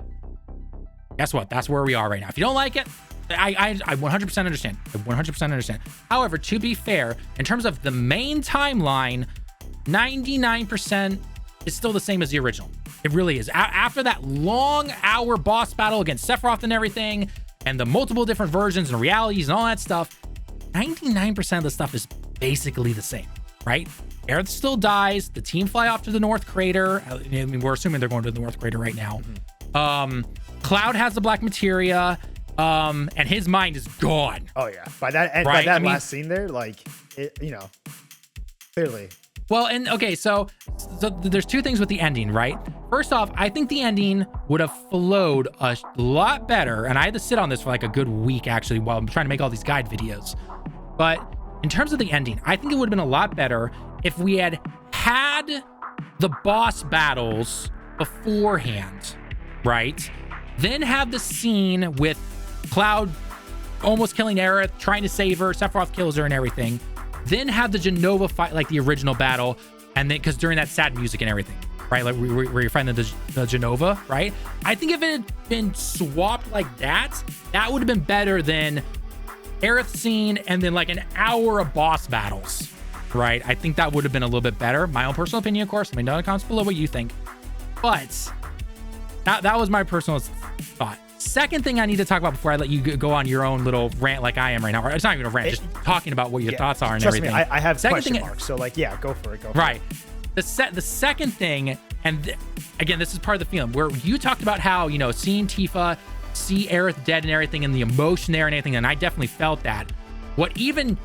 guess what? That's where we are right now. If you don't like it, I 100% understand. I 100% understand. However, to be fair, in terms of the main timeline, 99% is still the same as the original. It really is. After that long hour boss battle against Sephiroth and everything, and the multiple different versions and realities and all that stuff, 99% of the stuff is basically the same. right? Aerith still dies. The team fly off to the North Crater. I mean, we're assuming they're going to the North Crater right now. Cloud has the black materia, and his mind is gone. Oh yeah, by that last scene there, like, it, you know, clearly. Well, and okay, so there's two things with the ending, right? First off, I think the ending would have flowed a lot better, and I had to sit on this for like a good week actually while I'm trying to make all these guide videos. But in terms of the ending, I think it would have been a lot better if we had the boss battles beforehand, right? Then have the scene with Cloud almost killing Aerith, trying to save her, Sephiroth kills her and everything. Then have the Jenova fight like the original battle, and then because during that sad music and everything, right? Like where you're fighting the Jenova, right? I think if it had been swapped like that, that would have been better than Aerith scene and then like an hour of boss battles, right? I think that would have been a little bit better. My own personal opinion, of course. Let me know in the comments below what you think. But that was my personal thought. Second thing I need to talk about before I let you go on your own little rant like I am right now. Or it's not even a rant, just talking about what your thoughts are and trust everything. Me, I have question marks, so like, yeah, go for it. Right. The second thing, and again, this is part of the film, where you talked about how, you know, seeing Tifa, see Aerith dead and everything, and the emotion there and everything, and I definitely felt that. What even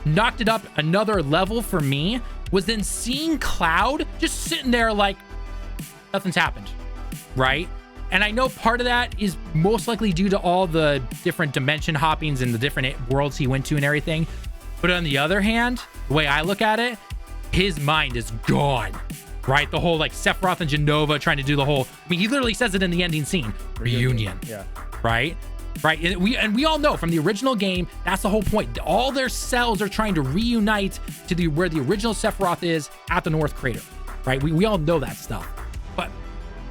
knocked it up another level for me was then seeing Cloud just sitting there like nothing's happened, right? And I know part of that is most likely due to all the different dimension hoppings and the different worlds he went to and everything. But on the other hand, the way I look at it, his mind is gone, right? The whole like Sephiroth and Jenova trying to do the whole, I mean, he literally says it in the ending scene, reunion, yeah, right? Right. And we all know from the original game, that's the whole point. All their cells are trying to reunite to where the original Sephiroth is at the North Crater, right? We all know that stuff. But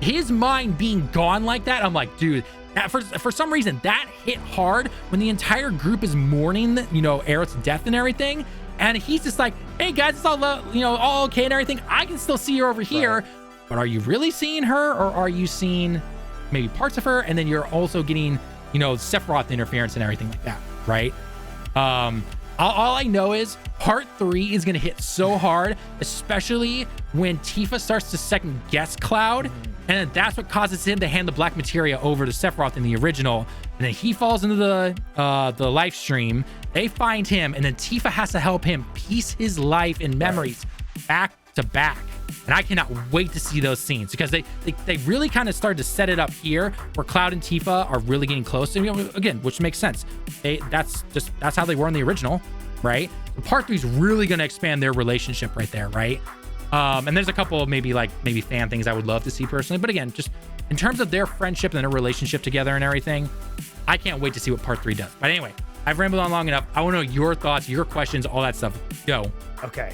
his mind being gone like that, I'm like, dude, that for some reason that hit hard when the entire group is mourning, you know, Aerith's death and everything, and he's just like, hey guys, it's all, you know, all okay and everything. I can still see her over here, right. But are you really seeing her, or are you seeing maybe parts of her, and then you're also getting, you know, Sephiroth interference and everything like that, right? All I know is part 3 is gonna hit so hard, especially when Tifa starts to second guess Cloud. And then that's what causes him to hand the black materia over to Sephiroth in the original. And then he falls into the Lifestream. They find him, and then Tifa has to help him piece his life and memories back to back. And I cannot wait to see those scenes, because they really kind of started to set it up here where Cloud and Tifa are really getting close. And, you know, again, which makes sense. That's how they were in the original, right? So part 3 is really going to expand their relationship right there, right? And there's a couple of maybe fan things I would love to see personally, but again, just in terms of their friendship and their relationship together and everything, I can't wait to see what part 3 does. But anyway, I've rambled on long enough. I want to know your thoughts, your questions, all that stuff. Go. Okay.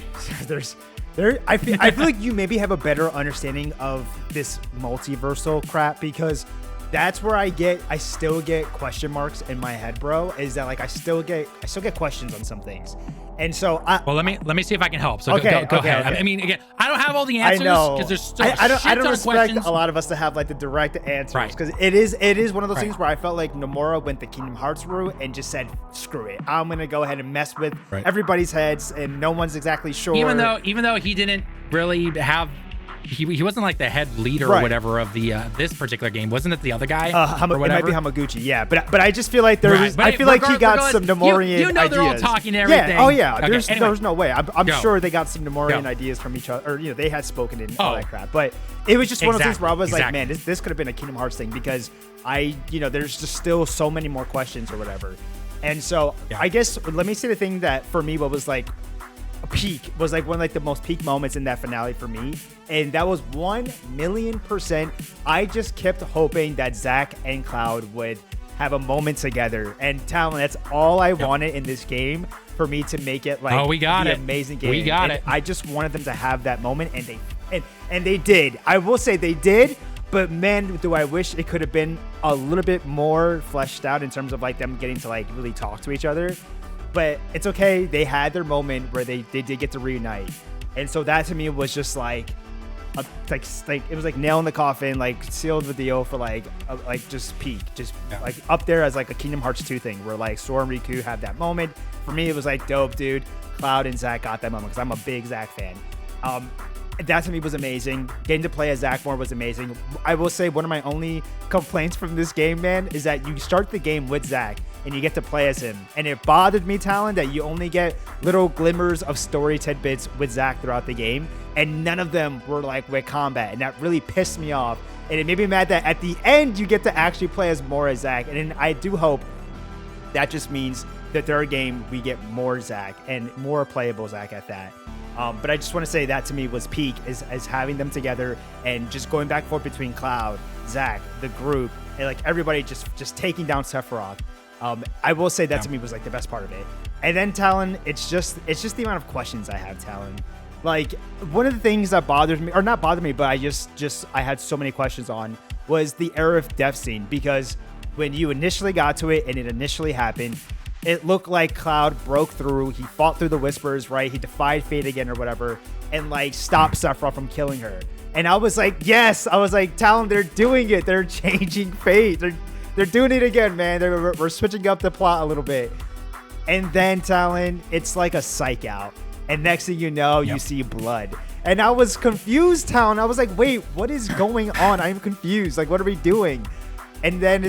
I feel like you maybe have a better understanding of this multiversal crap, because that's where I still get question marks in my head, bro. Is that like I still get questions on some things. And so well, let me see if I can help. So okay, go ahead. Okay. I mean, again, I don't have all the answers because there's still I don't expect questions. a lot of us to have like the direct answers, because it is one of those things where I felt like Nomura went the Kingdom Hearts route and just said, screw it, I'm gonna go ahead and mess with everybody's heads, and no one's exactly sure. Even though he didn't really have. He wasn't like the head leader or whatever of the this particular game. Wasn't it the other guy? It might be Hamaguchi, yeah. But I just feel like I feel like he got some Nomorian you know ideas. They're all talking and everything. Yeah. Oh yeah. Okay, There's no way. I'm sure they got some Nomorian ideas from each other, or you know, they had spoken in all that crap. But it was just one of those things where I was like, man, this could have been a Kingdom Hearts thing, because there's just still so many more questions or whatever. And so I guess let me say the thing that for me, what was like a peak was like one of like the most peak moments in that finale for me, and that was 1,000,000%. I just kept hoping that Zack and Cloud would have a moment together, and Talon, that's all I wanted in this game, for me to make it like an amazing game. We got it. I just wanted them to have that moment, and they did. I will say they did. But man, do I wish it could have been a little bit more fleshed out in terms of like them getting to like really talk to each other. But it's okay. They had their moment where they did get to reunite, and so that to me was just like it was like nail in the coffin, like sealed the deal for like just peak, like up there as like a Kingdom Hearts 2 thing, where like Sora and Riku have that moment, for me, it was like dope, dude. Cloud and Zack got that moment because I'm a big Zack fan. That to me was amazing. Getting to play as Zack more was amazing. I will say one of my only complaints from this game, man, is that you start the game with Zack and you get to play as him. And it bothered me, Talon, that you only get little glimmers of story tidbits with Zack throughout the game. And none of them were like with combat. And that really pissed me off. And it made me mad that at the end, you get to actually play as more as Zack. And I do hope that just means the third game, we get more Zack and more playable Zack at that. But I just want to say that to me was peak as having them together and just going back and forth between Cloud, Zack, the group, and like everybody just taking down Sephiroth. I will say that to me was like the best part of it. And then Talon, it's just the amount of questions I have, Talon. Like one of the things that bothered me, or not bothered me, but I had so many questions on was the Aerith death scene, because when you initially got to it and it initially happened, it looked like Cloud broke through. He fought through the whispers, right? He defied fate again or whatever, and like stopped Sephiroth from killing her. And I was like, yes. I was like, Talon, they're doing it. They're changing fate. They're doing it again, man. We're switching up the plot a little bit. And then Talon, it's like a psych out. And next thing you know, you see blood. And I was confused, Talon. I was like, wait, what is going on? I'm confused. Like, what are we doing? And then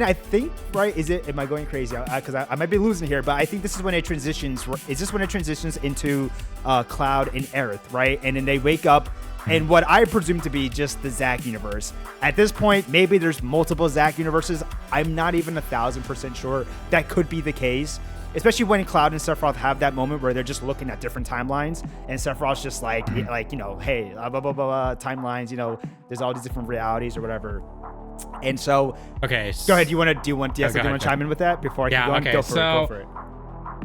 I think, right, am I going crazy? Because I might be losing here, but I think this is when it transitions. Is this when it transitions into Cloud and Aerith, right? And then they wake up in what I presume to be just the Zack universe. At this point, maybe there's multiple Zack universes. I'm not even 1000% sure that could be the case, especially when Cloud and Sephiroth have that moment where they're just looking at different timelines, and Sephiroth's just like, hey, blah, blah, blah, blah, timelines, there's all these different realities or whatever. And so, okay, go ahead. Do you want to chime in with that before I keep going? Okay. Go for it.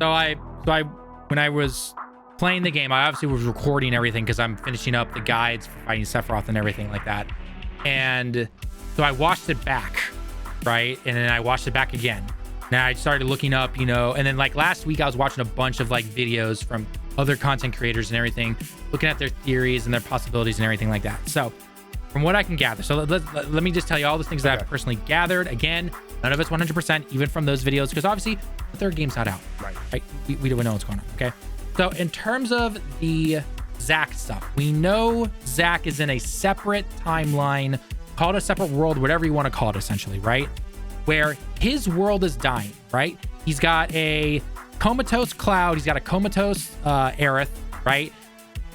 So when I was playing the game, I obviously was recording everything because I'm finishing up the guides for fighting Sephiroth and everything like that. And so I watched it back, right? And then I watched it back again. Now I started looking up, and then like last week I was watching a bunch of like videos from other content creators and everything, looking at their theories and their possibilities and everything like that. So from what I can gather, so let me just tell you all the things that I've personally gathered. Again, none of it's 100%, even from those videos, because obviously the third game's not out. Right? We don't know what's going on. Okay. So in terms of the Zack stuff, we know Zack is in a separate timeline, call it a separate world, whatever you want to call it, essentially, right? Where his world is dying, right? He's got a comatose Cloud. He's got a comatose Aerith, right?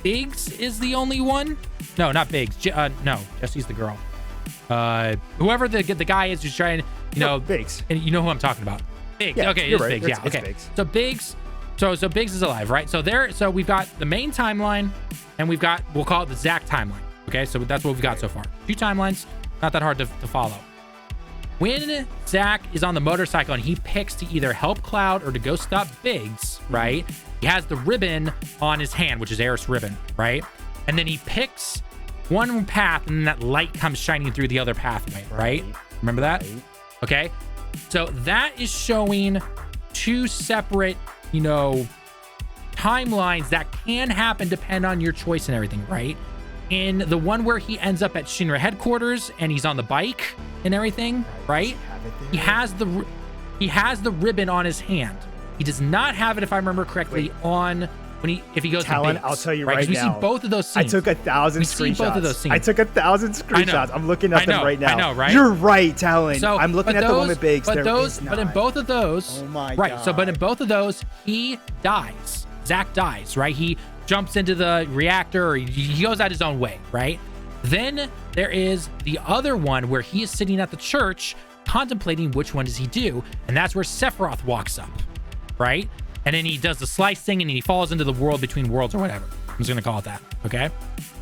Biggs is the only one. No, not Biggs. No, Jesse's the girl. Whoever the guy is who's trying, Biggs. And you know who I'm talking about. Biggs. Yeah, okay, it's right. Biggs. Yeah, okay. Biggs. So Biggs. So Biggs is alive, right? So we've got the main timeline, and we'll call it the Zack timeline. Okay, so that's what we've got so far. 2 timelines, not that hard to follow. When Zack is on the motorcycle and he picks to either help Cloud or to go stop Biggs, right? He has the ribbon on his hand, which is Aerith's ribbon, right? And then he picks one path, and then that light comes shining through the other pathway, right? Remember that? Okay. So that is showing 2 separate, timelines that can happen depending on your choice and everything, right? In the one where he ends up at Shinra headquarters and he's on the bike and everything, right? He has the ribbon on his hand. He does not have it, if I remember correctly, if he goes Talon, to Biggs, I'll tell you right now. We see both of those scenes. I took 1,000 screenshots. Both of those scenes. I took 1,000 screenshots. I'm looking at them right now. I know, right? You're right, Talon. So, I'm looking at the one with Biggs. But in both of those, oh my right? God. So, but in both of those, he dies. Zack dies, right? He jumps into the reactor, or he goes out his own way, right? Then there is the other one where he is sitting at the church contemplating which one does he do, and that's where Sephiroth walks up, right? And then he does the slice thing and he falls into the world between worlds or whatever. I'm just gonna call it that, okay?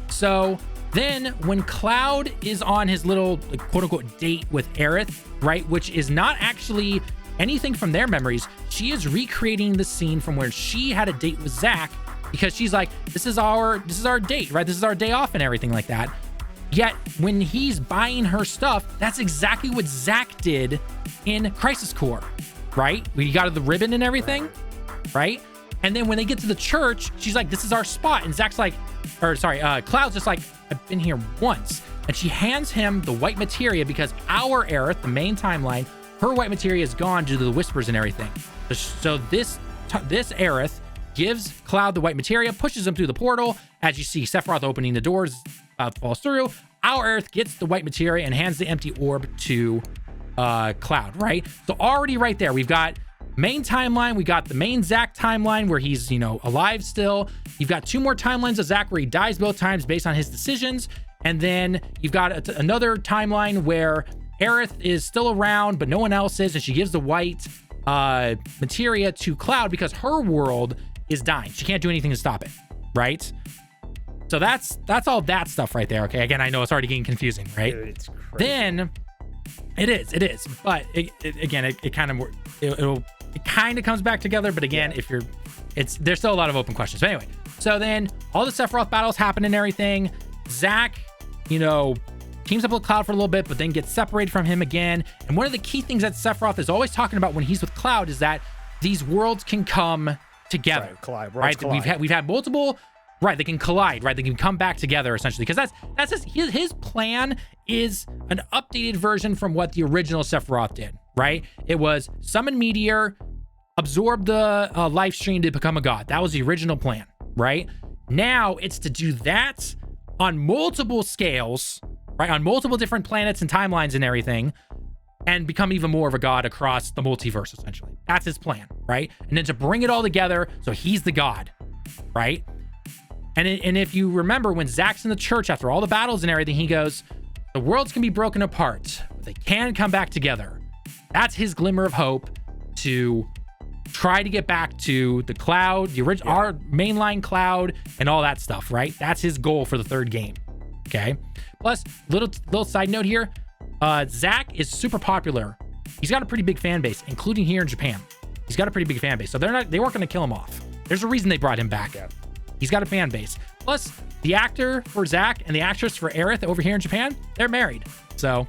So then when Cloud is on his little quote unquote date with Aerith, right? Which is not actually anything from their memories. She is recreating the scene from where she had a date with Zack, because she's like, this is our date, right? This is our day off and everything like that. Yet when he's buying her stuff, that's exactly what Zack did in Crisis Core, right? We got the ribbon and everything, right? And then when they get to the church, she's like, this is our spot. And Zack's like, Cloud's just like, I've been here once. And she hands him the white materia because our Aerith, the main timeline, her white materia is gone due to the whispers and everything. So this Aerith gives Cloud the white materia, pushes him through the portal. As you see Sephiroth opening the doors, falls through. Our Aerith gets the white materia and hands the empty orb to Cloud, right? So already right there, we've got main timeline. We got the main Zack timeline where he's, alive still. You've got 2 more timelines of Zack where he dies both times based on his decisions. And then you've got another timeline where Aerith is still around, but no one else is. And she gives the white materia to Cloud because her world is dying. She can't do anything to stop it, right? So that's all that stuff right there. Okay. Again, I know it's already getting confusing, right? Dude, it's crazy. Then it is, but it kind of comes back together. But again, there's still a lot of open questions. But anyway, so then all the Sephiroth battles happen and everything. Zack, teams up with Cloud for a little bit, but then gets separated from him again. And one of the key things that Sephiroth is always talking about when he's with Cloud is that these worlds can come together. Right, collide. Right? Collide. We've had multiple. Right, they can collide. Right, they can come back together essentially because that's his plan is an updated version from what the original Sephiroth did. Right, it was summon meteor, absorb the Lifestream to become a god. That was the original plan. Right, now it's to do that on multiple scales, right, on multiple different planets and timelines and everything, and become even more of a god across the multiverse essentially. That's his plan, right? And then to bring it all together so he's the god, right? And if you remember when Zack's in the church after all the battles and everything, he goes, the worlds can be broken apart, but they can come back together. That's his glimmer of hope to try to get back to the Cloud, the original, our mainline Cloud and all that stuff, right? That's his goal for the 3rd game. Okay. Plus, little side note here, Zack is super popular. He's got a pretty big fan base, including here in Japan. He's got a pretty big fan base. So they weren't going to kill him off. There's a reason they brought him back. Yeah. He's got a fan base. Plus, the actor for Zack and the actress for Aerith over here in Japan, they're married. So,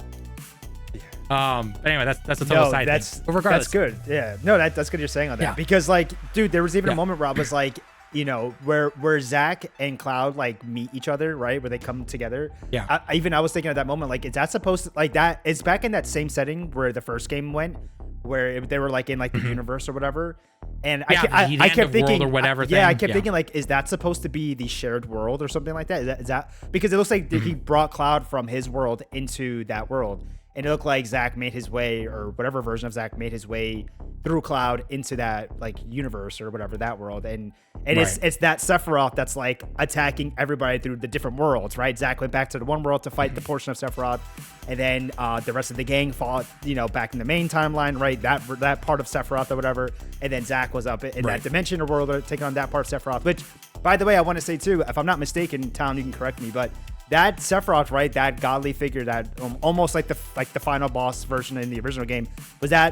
but anyway, that's a total side thing. But regardless, that's good. Yeah. No, that's good you're saying on that. Yeah. Because, dude, there was even a moment where I was like, where Zack and Cloud meet each other, right? Where they come together. Yeah. I was thinking at that moment, is that supposed to that? It's back in that same setting where the first game went, where they were in the universe or whatever. And I kept thinking, or whatever. I kept thinking is that supposed to be the shared world or something like that? Is that because it looks like he brought Cloud from his world into that world, and it looked like Zack made his way, or whatever version of Zack made his way through Cloud into that universe or whatever, that world, and right. it's that Sephiroth that's attacking everybody through the different worlds, right? Zack went back to the one world to fight the portion of Sephiroth, and then the rest of the gang fought back in the main timeline, right? That part of Sephiroth or whatever, and then Zack was up in that dimension or world taking on that part of Sephiroth. Which, by the way, I want to say too, if I'm not mistaken, Town, you can correct me, but that Sephiroth, right, that godly figure that almost like the final boss version in the original game, I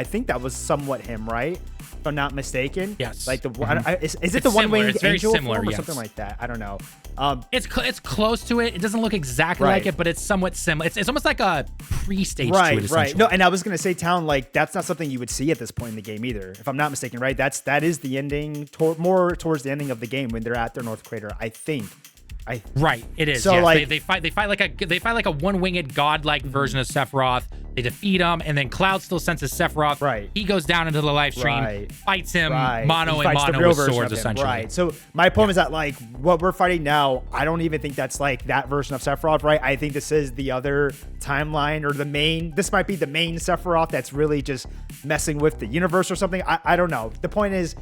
think that was somewit him, right? If I'm not mistaken. Yes. Is it the one-winged angel form or something like that? I don't know. It's close to it. It doesn't look exactly like it, but it's somewhat similar. It's almost like a pre-stage to it, right. No, and I was gonna say, Town, that's not something you would see at this point in the game either, if I'm not mistaken, right? That is the ending, more towards the ending of the game when they're at their North Crater, I think. Right, it is. So yes, they fight like a one-winged godlike version of Sephiroth. They defeat him, and then Cloud still senses Sephiroth. Right. He goes down into the Lifestream, fights him mano and mano with swords, essentially. Right. So my point is that what we're fighting now, I don't even think that's that version of Sephiroth, right? I think this is the other timeline, or this might be the main Sephiroth that's really just messing with the universe or something. I don't know. The point is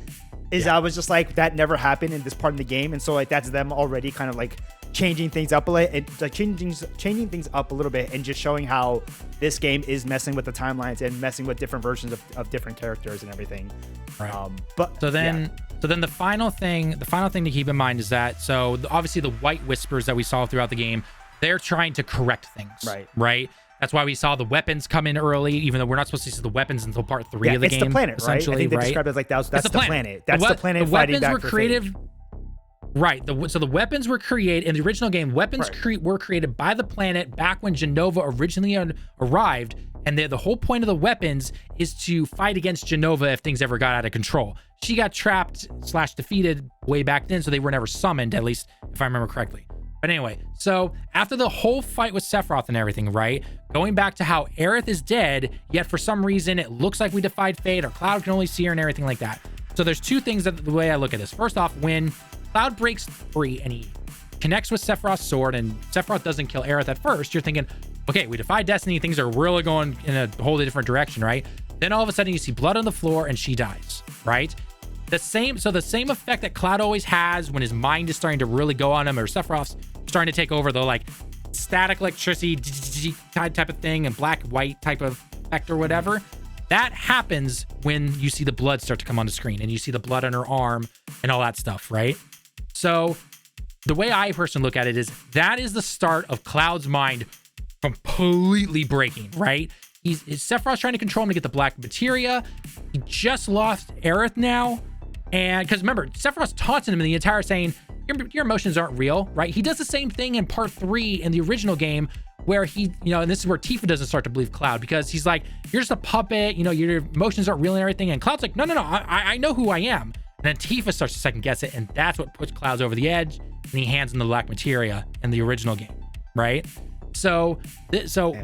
I was just that never happened in this part of the game, and so that's them already kind of changing things up a little, changing things up a little bit, and just showing how this game is messing with the timelines and messing with different versions of different characters and everything. Right. So then the final thing to keep in mind is that obviously the White Whispers that we saw throughout the game, they're trying to correct things. Right. That's why we saw the weapons come in early, even though we're not supposed to see the weapons until part 3 of the game. It's the planet, right? I think they described it as that's the planet. That's the planet fighting back for creative. Right. So the weapons were created in the original game. Weapons were created by the planet back when Genova originally arrived. And the whole point of the weapons is to fight against Genova if things ever got out of control. She got trapped / defeated way back then, so they were never summoned, at least if I remember correctly. But anyway, so after the whole fight with Sephiroth and everything, right? Going back to how Aerith is dead, yet for some reason it looks like we defied fate, or Cloud can only see her and everything like that. So there's two things that the way I look at this. First off, when Cloud breaks free and he connects with Sephiroth's sword and Sephiroth doesn't kill Aerith at first, you're thinking, okay, we defied destiny. Things are really going in a wholly different direction, right? Then all of a sudden you see blood on the floor and she dies, right? The same effect that Cloud always has when his mind is starting to really go on him, or Sephiroth's starting to take over, the like static electricity type of thing and black white type of effect or whatever. That happens when you see the blood start to come on the screen and you see the blood on her arm and all that stuff, right? So the way I personally look at it is that is the start of Cloud's mind completely breaking, right? Sephiroth's trying to control him to get the black materia. He just lost Aerith now. And because remember, Sephiroth's taunting him in the entire saying, your emotions aren't real, right? He does the same thing in part 3 in the original game where he, and this is where Tifa doesn't start to believe Cloud, because he's like, you're just a puppet, your emotions aren't real and everything. And Cloud's like, no, I know who I am. And then Tifa starts to second guess it. And that's what puts Cloud over the edge. And he hands him the black materia in the original game, right? So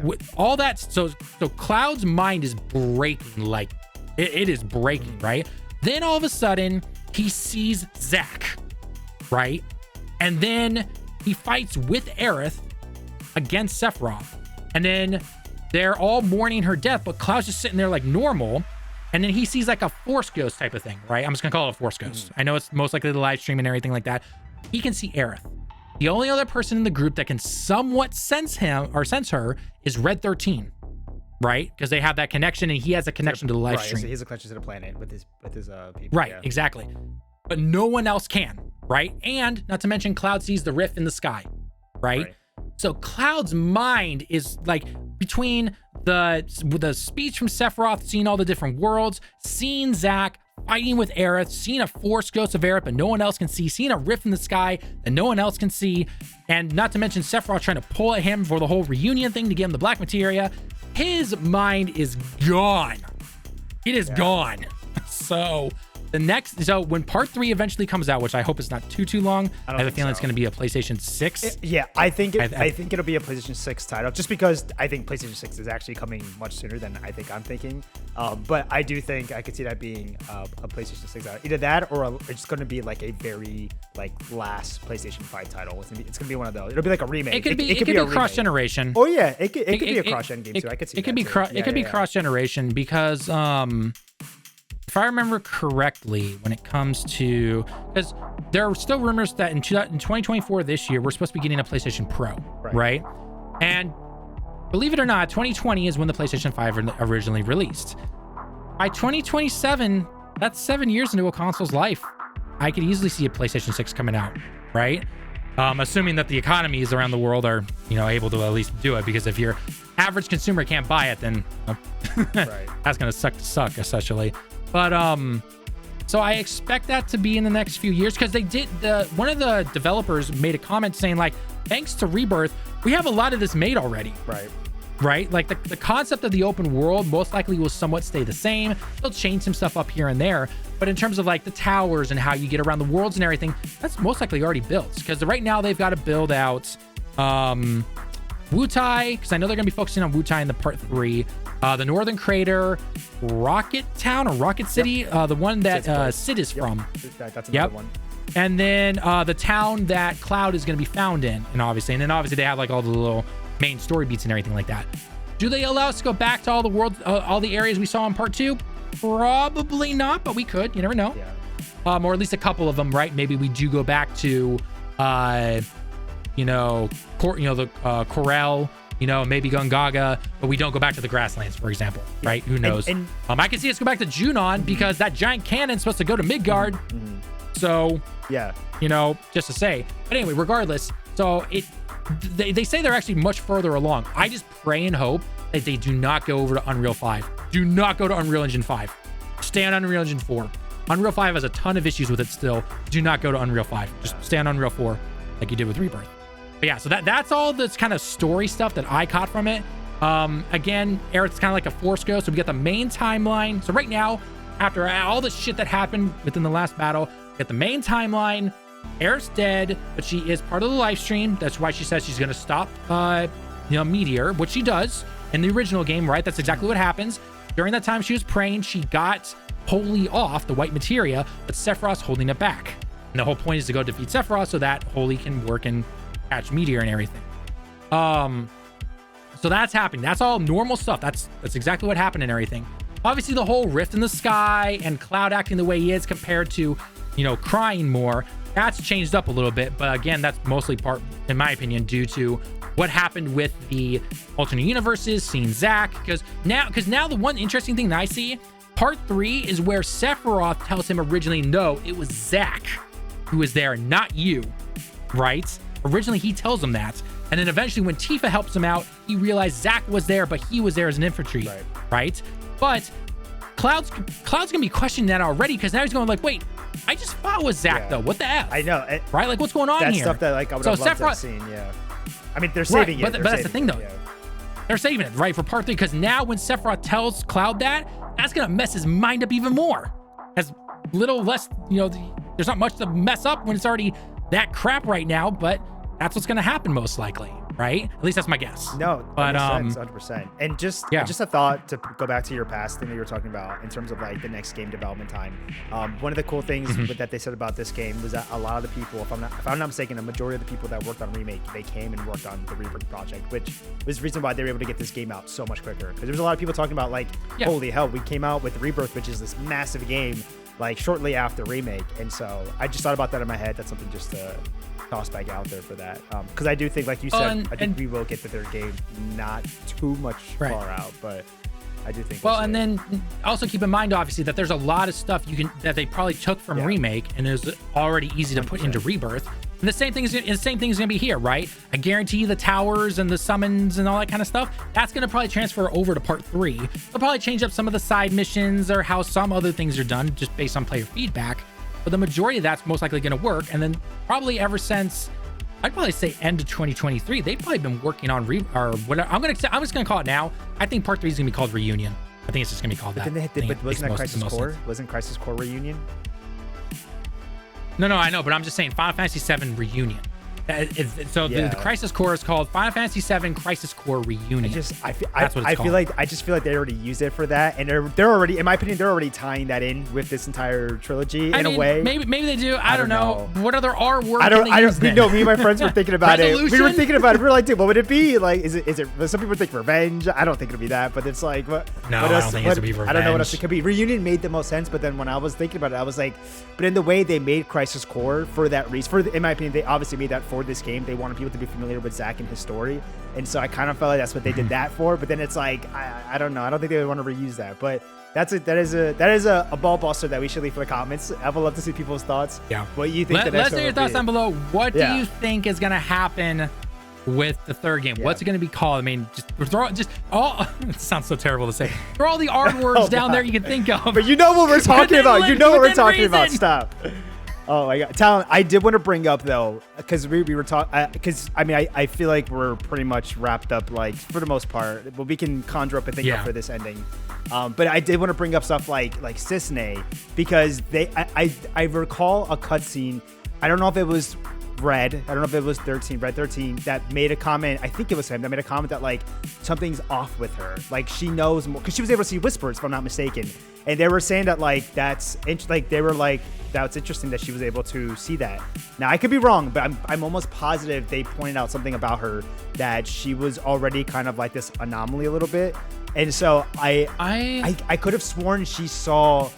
with all that, so Cloud's mind is breaking, like it is breaking, right? Then all of a sudden he sees Zack, right? And then he fights with Aerith against Sephiroth. And then they're all mourning her death, but Cloud's just sitting there like normal. And then he sees like a Force Ghost type of thing, right? I'm just gonna call it a Force Ghost. I know it's most likely the live stream and everything like that. He can see Aerith. The only other person in the group that can somewhat sense him or sense her is Red 13, right? Because they have that connection, and he has a connection to the live stream. So he has a connection to the planet with his people. Right, yeah. Exactly. But no one else can, right? And not to mention, Cloud sees the rift in the sky, right? So Cloud's mind is like between the speech from Sephiroth, seeing all the different worlds, seeing Zack fighting with Aerith, seeing a Force Ghost of Aerith but no one else can see, seeing a rift in the sky that no one else can see, and not to mention Sephiroth trying to pull at him for the whole reunion thing to get him the black materia. His mind is gone. It is gone. So when part 3 eventually comes out, which I hope is not too long, I have a feeling it's going to be a PlayStation 6. I think it'll be a PlayStation 6 title, just because I think PlayStation 6 is actually coming much sooner than I think I'm thinking. But I do think I could see that being a PlayStation 6 title. Either that, or it's going to be like a very last PlayStation 5 title. It's going to be one of those. It'll be like a remake. It could be cross generation. Oh yeah, it could be a cross gen game too. I could see it could be cross generation because if I remember correctly, when it comes to, because there are still rumors that in 2024 this year, we're supposed to be getting a PlayStation Pro, right? And believe it or not, 2020 is when the PlayStation 5 originally released. By 2027, that's 7 years into a console's life. I could easily see a PlayStation 6 coming out, right? Assuming that the economies around the world are, able to at least do it, because if your average consumer can't buy it, then that's going to suck, essentially. But so I expect that to be in the next few years, because one of the developers made a comment saying, like, thanks to Rebirth, we have a lot of this made already. Right? Like the concept of the open world most likely will somewhat stay the same. They'll change some stuff up here and there. But in terms of like the towers and how you get around the worlds and everything, that's most likely already built. Because right now they've got to build out Wutai, because I know they're going to be focusing on Wutai in the part 3. The Northern Crater, Rocket Town or Rocket City, the one that Sid is from. That's another one. And then the town that Cloud is going to be found in, and then obviously they have like all the little main story beats and everything like that. Do they allow us to go back to all the world, all the areas we saw in part 2? Probably not, but we could. You never know. Or at least a couple of them, right? Maybe we do go back to, the Corel. Maybe Gungaga, but we don't go back to the grasslands, for example, right? Who knows? I can see us go back to Junon, because that giant cannon's supposed to go to Midgard. So, just to say. But anyway, regardless, so they say they're actually much further along. I just pray and hope that they do not go over to Unreal 5. Do not go to Unreal Engine 5. Stay on Unreal Engine 4. Unreal 5 has a ton of issues with it still. Do not go to Unreal 5. Just stay on Unreal 4 like you did with Rebirth. But yeah, so that's all this kind of story stuff that I caught from it. Again, Aerith's kind of like a Force Ghost. So we got the main timeline. So right now, after all the shit that happened within the last battle, we got the main timeline. Aerith's dead, but she is part of the live stream. That's why she says she's going to stop, Meteor, which she does in the original game, right? That's exactly what happens. During that time she was praying, she got wholly off the white materia, but Sephiroth's holding it back. And the whole point is to go defeat Sephiroth so that Holy can work and catch Meteor and everything. So that's happening. That's all normal stuff. That's exactly what happened and everything. Obviously, the whole rift in the sky and Cloud acting the way he is compared to, you know, crying more, that's changed up a little bit. But again, that's mostly part, in my opinion, due to what happened with the alternate universes, seeing Zack. Because now the one interesting thing that I see, part 3 is where Sephiroth tells him originally, no, it was Zack who was there, not you, right? Originally, he tells him that. And then eventually when Tifa helps him out, he realized Zack was there, but he was there as an infantry, right? But Cloud's gonna be questioning that already, because now he's going like, wait, I just fought with Zack though. What the F? I know. Right? Like, what's going on that's here? Stuff that like I would have loved to have seen, yeah. I mean, they're saving it. But that's the thing though. They're saving it, right, for part 3, because now when Sephiroth tells Cloud that's gonna mess his mind up even more. As little less, you know, there's not much to mess up when it's already that crap right now, but that's what's gonna happen most likely, right? At least that's my guess. No, but 100%. And just a thought to go back to your past thing that you were talking about in terms of like the next game development time. One of the cool things that they said about this game was that a lot of the people, if I'm not mistaken, the majority of the people that worked on Remake, they came and worked on the Rebirth project, which was the reason why they were able to get this game out so much quicker. Because there was a lot of people talking about like, holy hell, we came out with Rebirth, which is this massive game, like shortly after Remake. And so I just thought about that in my head. That's something just to toss back out there for that, because I do think, like you said, I think we will get the third game not too much far out, but I do think. Well, and then also keep in mind, obviously, that there's a lot of stuff that they probably took from Remake and is already easy to put into Rebirth. And the same thing is gonna be here, right? I guarantee you the towers and the summons and all that kind of stuff, that's gonna probably transfer over to part 3. They'll probably change up some of the side missions or how some other things are done just based on player feedback. But the majority of that's most likely going to work. And then probably ever since, I'd probably say end of 2023, they've probably been working on or whatever. I'm just going to call it now. I think part 3 is going to be called Reunion. I think it's just going to be called that. But wasn't that Crisis Core? Wasn't Crisis Core Reunion? No, I know, but I'm just saying Final Fantasy VII Reunion. The Crisis Core is called Final Fantasy VII Crisis Core Reunion. I feel like they already used it for that, and they're already, in my opinion, they're already tying that in with this entire trilogy in a way. Maybe they do. I don't know. What other R word? Me and my friends were thinking about it. We were thinking about it. We were like, dude, what would it be? Like, is it? Some people think revenge. I don't think it'll be that, but it's like, what? No, I don't think it's gonna be revenge. I don't know what else it could be. Reunion made the most sense, but then when I was thinking about it, I was like, but in the way they made Crisis Core for that reason, in my opinion, they obviously made that for this game. They wanted people to be familiar with Zack and his story, and so I kind of felt like that's what they did that for. But then it's like, I don't know. I don't think they would want to reuse that. But that is a ball buster that we should leave for the comments. I would love to see people's thoughts. Yeah, what you think? Let's know your thoughts down below. What do you think is gonna happen with the third game? What's it gonna be called? I mean, just all. It sounds so terrible to say. Throw all the R words down there you can think of. But you know what we're talking about. You know what we're talking about. Stop. Oh my God, Talon, I did want to bring up though, because we were talking, because I mean, I feel like we're pretty much wrapped up, like for the most part, but we can conjure up a thing up for this ending. But I did want to bring up stuff like Cisne, because I recall a cutscene. I don't know if it was Red. I don't know if it was Red 13 that made a comment. I think it was him that made a comment that like something's off with her. Like she knows more, because she was able to see whispers, if I'm not mistaken. And they were saying that like that's interesting that she was able to see that. Now I could be wrong, but I'm almost positive they pointed out something about her that she was already kind of like this anomaly a little bit. And so I could have sworn she saw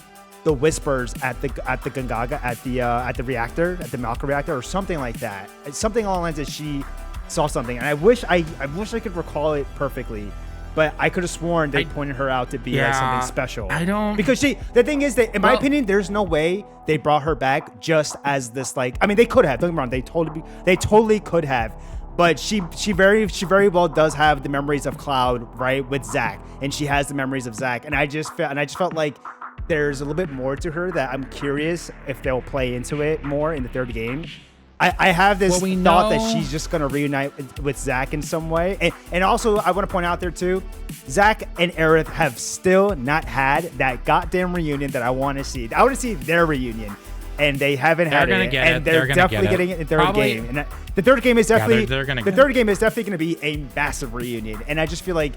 the whispers at the Gungaga at the reactor, at the Malka reactor, or something like that. Something along the lines that she saw something, and I wish I could recall it perfectly, but I could have sworn they pointed her out to be like something special. I don't, because the thing is that in my opinion, there's no way they brought her back just as this, like, I mean, they could have. Don't get me wrong, they totally could have. But she very well does have the memories of Cloud, right, with Zack, and she has the memories of Zack, and I just felt like there's a little bit more to her that I'm curious if they'll play into it more in the third game. I have this thought that she's just going to reunite with Zack in some way. And also, I want to point out there, too, Zack and Aerith have still not had that goddamn reunion that I want to see. I want to see their reunion. And they haven't had it. And they're definitely getting it in the third game. And the third game is definitely going to be a massive reunion. And I just feel like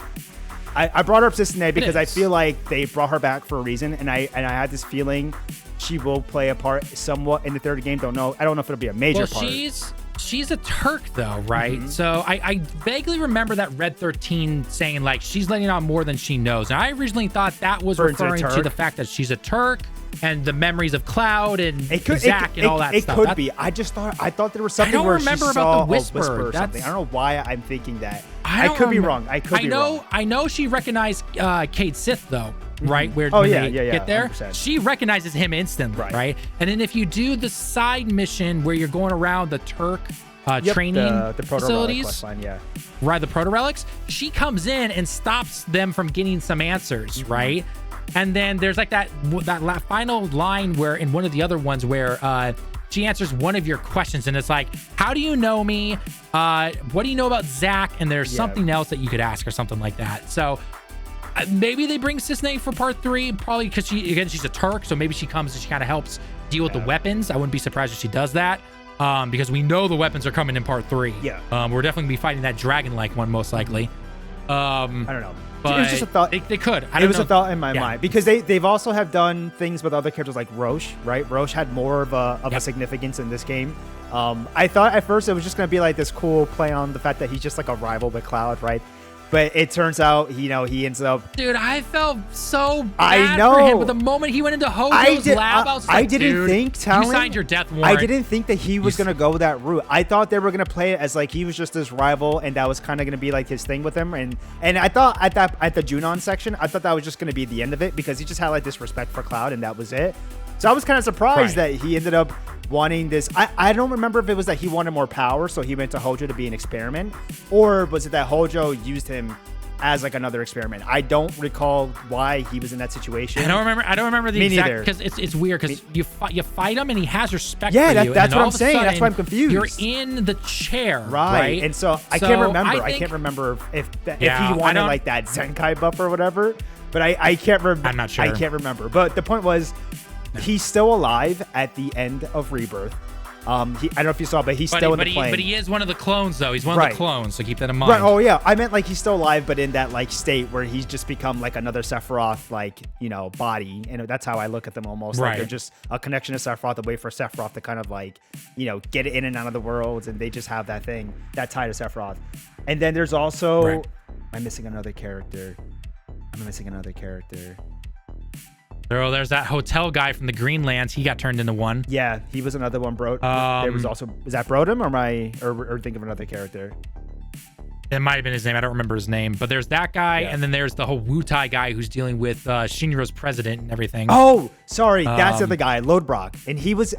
I brought her up Sisane because I is. feel like they brought her back for a reason, and I had this feeling she will play a part somewhat in the third game. I don't know if it'll be a major part. She's a Turk though, right? So I vaguely remember that Red 13 saying like she's letting out more than she knows. And I originally thought that was referring to the fact that she's a Turk and the memories of Cloud and Zack and all that stuff. It could be. I thought there was something where she saw about the whisper or Whisper. something. I don't know why I'm thinking that. I could be wrong. I know she recognized Cade Sith though, right? Where when they yeah, get there, 100%. she recognizes him instantly, right? And then if you do the side mission where you're going around the Turk training the facilities, right? The proto relics, she comes in and stops them from getting some answers, right? And then there's like that final line where in one of the other ones where she answers one of your questions and it's like, how do you know me? What do you know about Zack? And there's something else that you could ask or something like that. So maybe they bring Sisane for part 3, probably because she's a Turk. So maybe she comes and she kind of helps deal with the weapons. I wouldn't be surprised if she does that. Because we know the weapons are coming in part 3. Yeah. We're definitely gonna be fighting that dragon-like one most likely. I don't know. But it was just a thought. They could. It was a thought in my mind because they've also have done things with other characters like Roche, right? Roche had more of a significance in this game. I thought at first it was just gonna be like this cool play on the fact that he's just like a rival with Cloud, right? But it turns out, he ends up. Dude, I felt so bad for him. But the moment he went into Hojo's lab, I was like, didn't think, Talon, you signed your death warrant. I didn't think that he was going to go that route. I thought they were going to play it as like he was just this rival, and that was kind of going to be like his thing with him. And I thought at the Junon section, I thought that was just going to be the end of it because he just had like this respect for Cloud, and that was it. So I was kind of surprised that he ended up wanting this. I don't remember if it was that he wanted more power, so he went to Hojo to be an experiment, or was it that Hojo used him as like another experiment? I don't recall why he was in that situation. I don't remember the exact, because it's weird because you fight him and he has respect for you. That's what I'm saying. That's why I'm confused. You're in the chair, right? And so I can't remember. I can't remember if he wanted like that Zenkai buff or whatever. But I can't remember. I'm not sure. I can't remember. But the point was, he's still alive at the end of Rebirth. I don't know if you saw, but he's still in the plane. But he is one of the clones, though. He's one of the clones, so keep that in mind. Right. Oh, yeah. I meant like he's still alive, but in that like state where he's just become like another Sephiroth, like, body. And that's how I look at them almost. Like they're just a connection to Sephiroth, a way for Sephiroth to kind of like, get in and out of the worlds. And they just have that thing, that tie to Sephiroth. And then there's also, I'm missing another character. There's that hotel guy from the Greenlands. He got turned into one. Yeah, he was another one. There was also, is that Brodum or think of another character? It might have been his name. I don't remember his name. But there's that guy, and then there's the whole Wutai guy who's dealing with Shinra's president and everything. Oh, sorry, that's the other guy, Lodbrok, and he was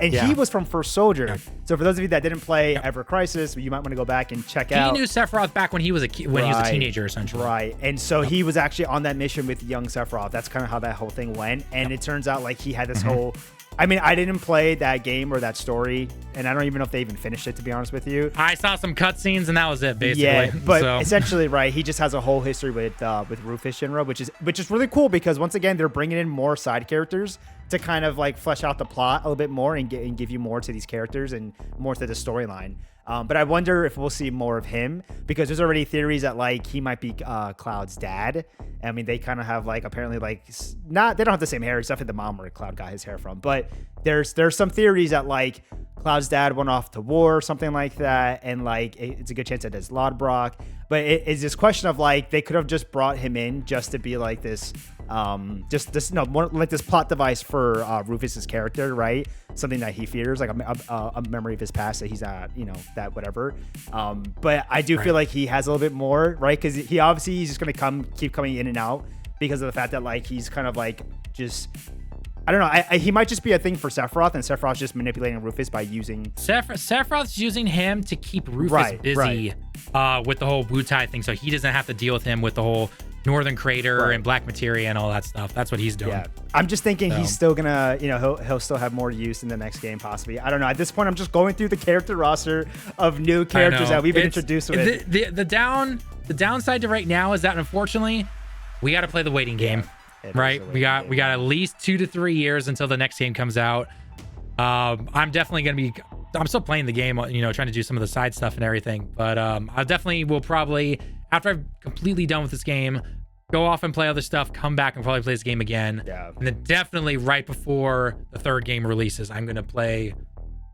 from First Soldier. Yeah. So for those of you that didn't play Ever Crisis, you might want to go back and check out. He knew Sephiroth back when he was a teenager, essentially. Right, and so he was actually on that mission with young Sephiroth. That's kind of how that whole thing went, and it turns out like he had this whole. I mean, I didn't play that game or that story, and I don't even know if they even finished it, to be honest with you. I saw some cutscenes, and that was it, basically. Yeah, but essentially, right, he just has a whole history with Rufus Shinra, which is really cool because, once again, they're bringing in more side characters to kind of, like, flesh out the plot a little bit more and give you more to these characters and more to the storyline. But I wonder if we'll see more of him because there's already theories that like he might be Cloud's dad. I mean, they kind of have like apparently like they don't have the same hair except for the mom where Cloud got his hair from. But there's some theories that like Cloud's dad went off to war or something like that, and like it's a good chance that it's Lodbrok. But it's this question of like they could have just brought him in just to be like this. Like this plot device for Rufus's character, right? Something that he fears, like a memory of his past that he's not, that whatever. But I do feel like he has a little bit more, right? Because he's just gonna keep coming in and out because of the fact that like he's kind of like just. I don't know. He might just be a thing for Sephiroth, and Sephiroth's just manipulating Rufus by using. Sephiroth's using him to keep Rufus busy with the whole Wutai thing, so he doesn't have to deal with him with the whole Northern Crater and Black Materia and all that stuff. That's what he's doing. Yeah, I'm just thinking he's still gonna, he'll still have more use in the next game possibly. I don't know. At this point, I'm just going through the character roster of new characters that we've been introduced with. The downside to right now is that unfortunately, we got to play the waiting game. Right, we got at least 2 to 3 years until the next game comes out. I'm definitely gonna be. I'm still playing the game, trying to do some of the side stuff and everything. But I definitely will probably, after I'm completely done with this game, go off and play other stuff, come back and probably play this game again. Yeah. And then definitely right before the third game releases, I'm going to play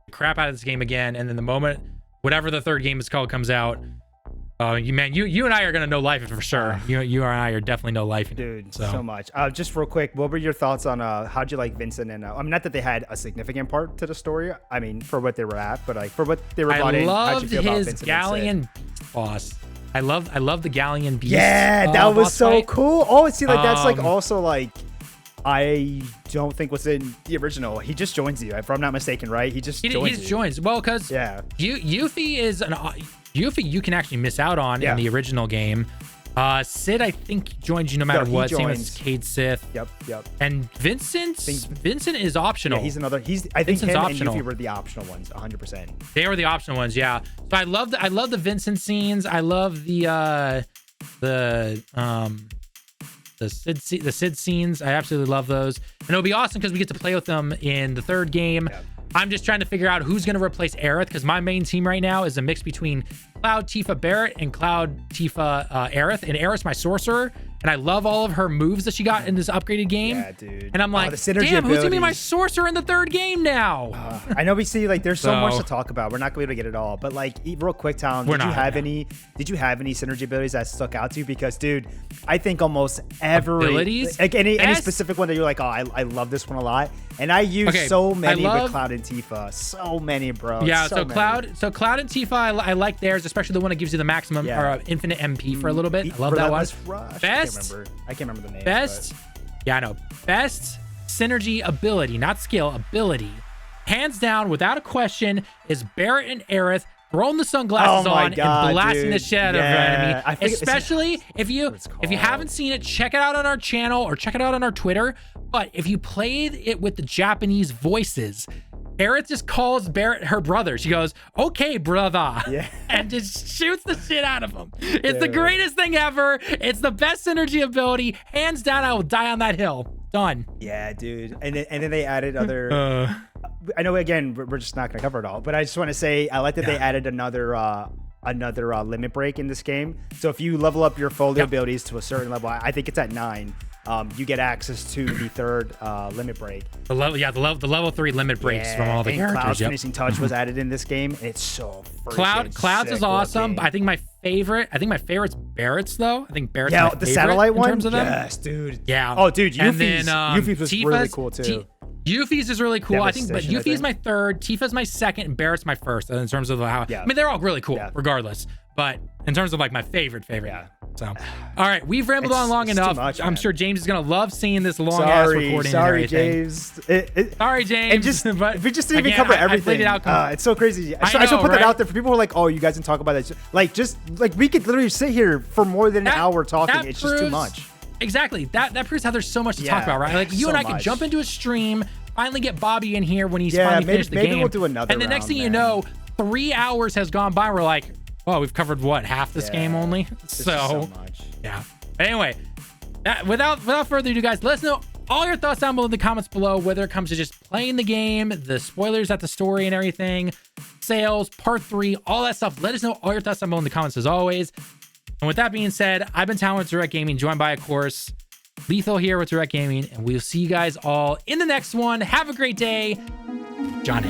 the crap out of this game again. And then the moment whatever the third game is called comes out, you and I are going to know life for sure. You and I are definitely know life. Dude, so much. Just real quick, what were your thoughts on how'd you like Vincent and I mean, not that they had a significant part to the story. I mean, for what they were at, but like for what they were brought in. How'd you feel about his Vincent galleon boss. I love the galleon beast. Yeah, that was so fight. cool. Oh, see, like that's like also like I don't think was in the original. He just joins you, if I'm not mistaken, right? He just joins. Well, because Yuffie is an Yuffie you can actually miss out on in the original game. Sid, I think, joins you no matter what. Same as Cade Sith. Yep. And Vincent is optional. Yeah, he's another. I think him optional. and Yuffie were the optional ones, 100%. They were the optional ones, yeah. So I love the Vincent scenes. I love the Sid scenes. I absolutely love those. And it'll be awesome because we get to play with them in the third game. Yeah. I'm just trying to figure out who's going to replace Aerith, because my main team right now is a mix between Cloud Tifa Barrett and Cloud Tifa Aerith. And Aerith's my sorcerer, and I love all of her moves that she got in this upgraded game. Yeah, dude. And I'm like, damn, who's going to be my sorcerer in the third game now? I know we see like there's so much to talk about. We're not going to be able to get it all, but like real quick, Talon, did you have any synergy abilities that stuck out to you? Because dude, I think almost every abilities, like any specific one that you're like, oh, I love this one a lot. And I use so many with Cloud and Tifa. So many, bro. Yeah, so Cloud and Tifa, I like theirs, especially the one that gives you the maximum or infinite MP for a little bit. I love that one. Best. I can't remember the name. Best. Yeah, I know. Best synergy ability, not skill, ability. Hands down, without a question, is Barrett and Aerith throwing the sunglasses on and blasting the shit out of an enemy. Especially if you haven't seen it, check it out on our channel or check it out on our Twitter. But if you played it with the Japanese voices, Aerith just calls Barrett her brother. She goes, "Okay, brother," and just shoots the shit out of him. It's the greatest thing ever. It's the best synergy ability, hands down. I will die on that hill. Done. Yeah, dude. And then they added other. I know. Again, we're just not gonna cover it all, but I just want to say I like that they added another limit break in this game. So if you level up your folio abilities to a certain level, I think it's at 9. You get access to the third limit break. The level 3 limit breaks from all the characters. Cloud's finishing touch was added in this game. And it's so Cloud's is awesome. I think my favorite's Barrett's though. I think Barrett's my favorite satellite one. In terms of them. Yes, dude. Yeah. Oh, dude, Yuffie's was really cool too. Yuffie's is really cool. I think, but Yuffie is my third, Tifa's my second, and Barrett's my first in terms of how. I mean, they're all really cool, regardless. But in terms of like my favorite. So, all right, we've rambled on long enough. I'm sure James is gonna love seeing this long ass recording. Sorry, James. Sorry, James. And just we just didn't even cover everything. It's so crazy. I should put that out there for people who are like, oh, you guys can talk about it. Like, just like we could literally sit here for more than an hour talking. It's just too much. Exactly. That proves how there's so much to talk about, right? Like you and I can jump into a stream, finally get Bobby in here when he's finally finished the game. Maybe we'll do another. And the next thing you know, 3 hours has gone by. We're like, oh, we've covered what, half this game only? So much. Yeah. Anyway, without further ado, guys, let us know all your thoughts down below in the comments below, whether it comes to just playing the game, the spoilers at the story and everything, sales, part 3, all that stuff. Let us know all your thoughts down below in the comments as always. And with that being said, I've been Talon with Direct Gaming, joined by, of course, Lethal here with Direct Gaming, and we'll see you guys all in the next one. Have a great day. Johnny.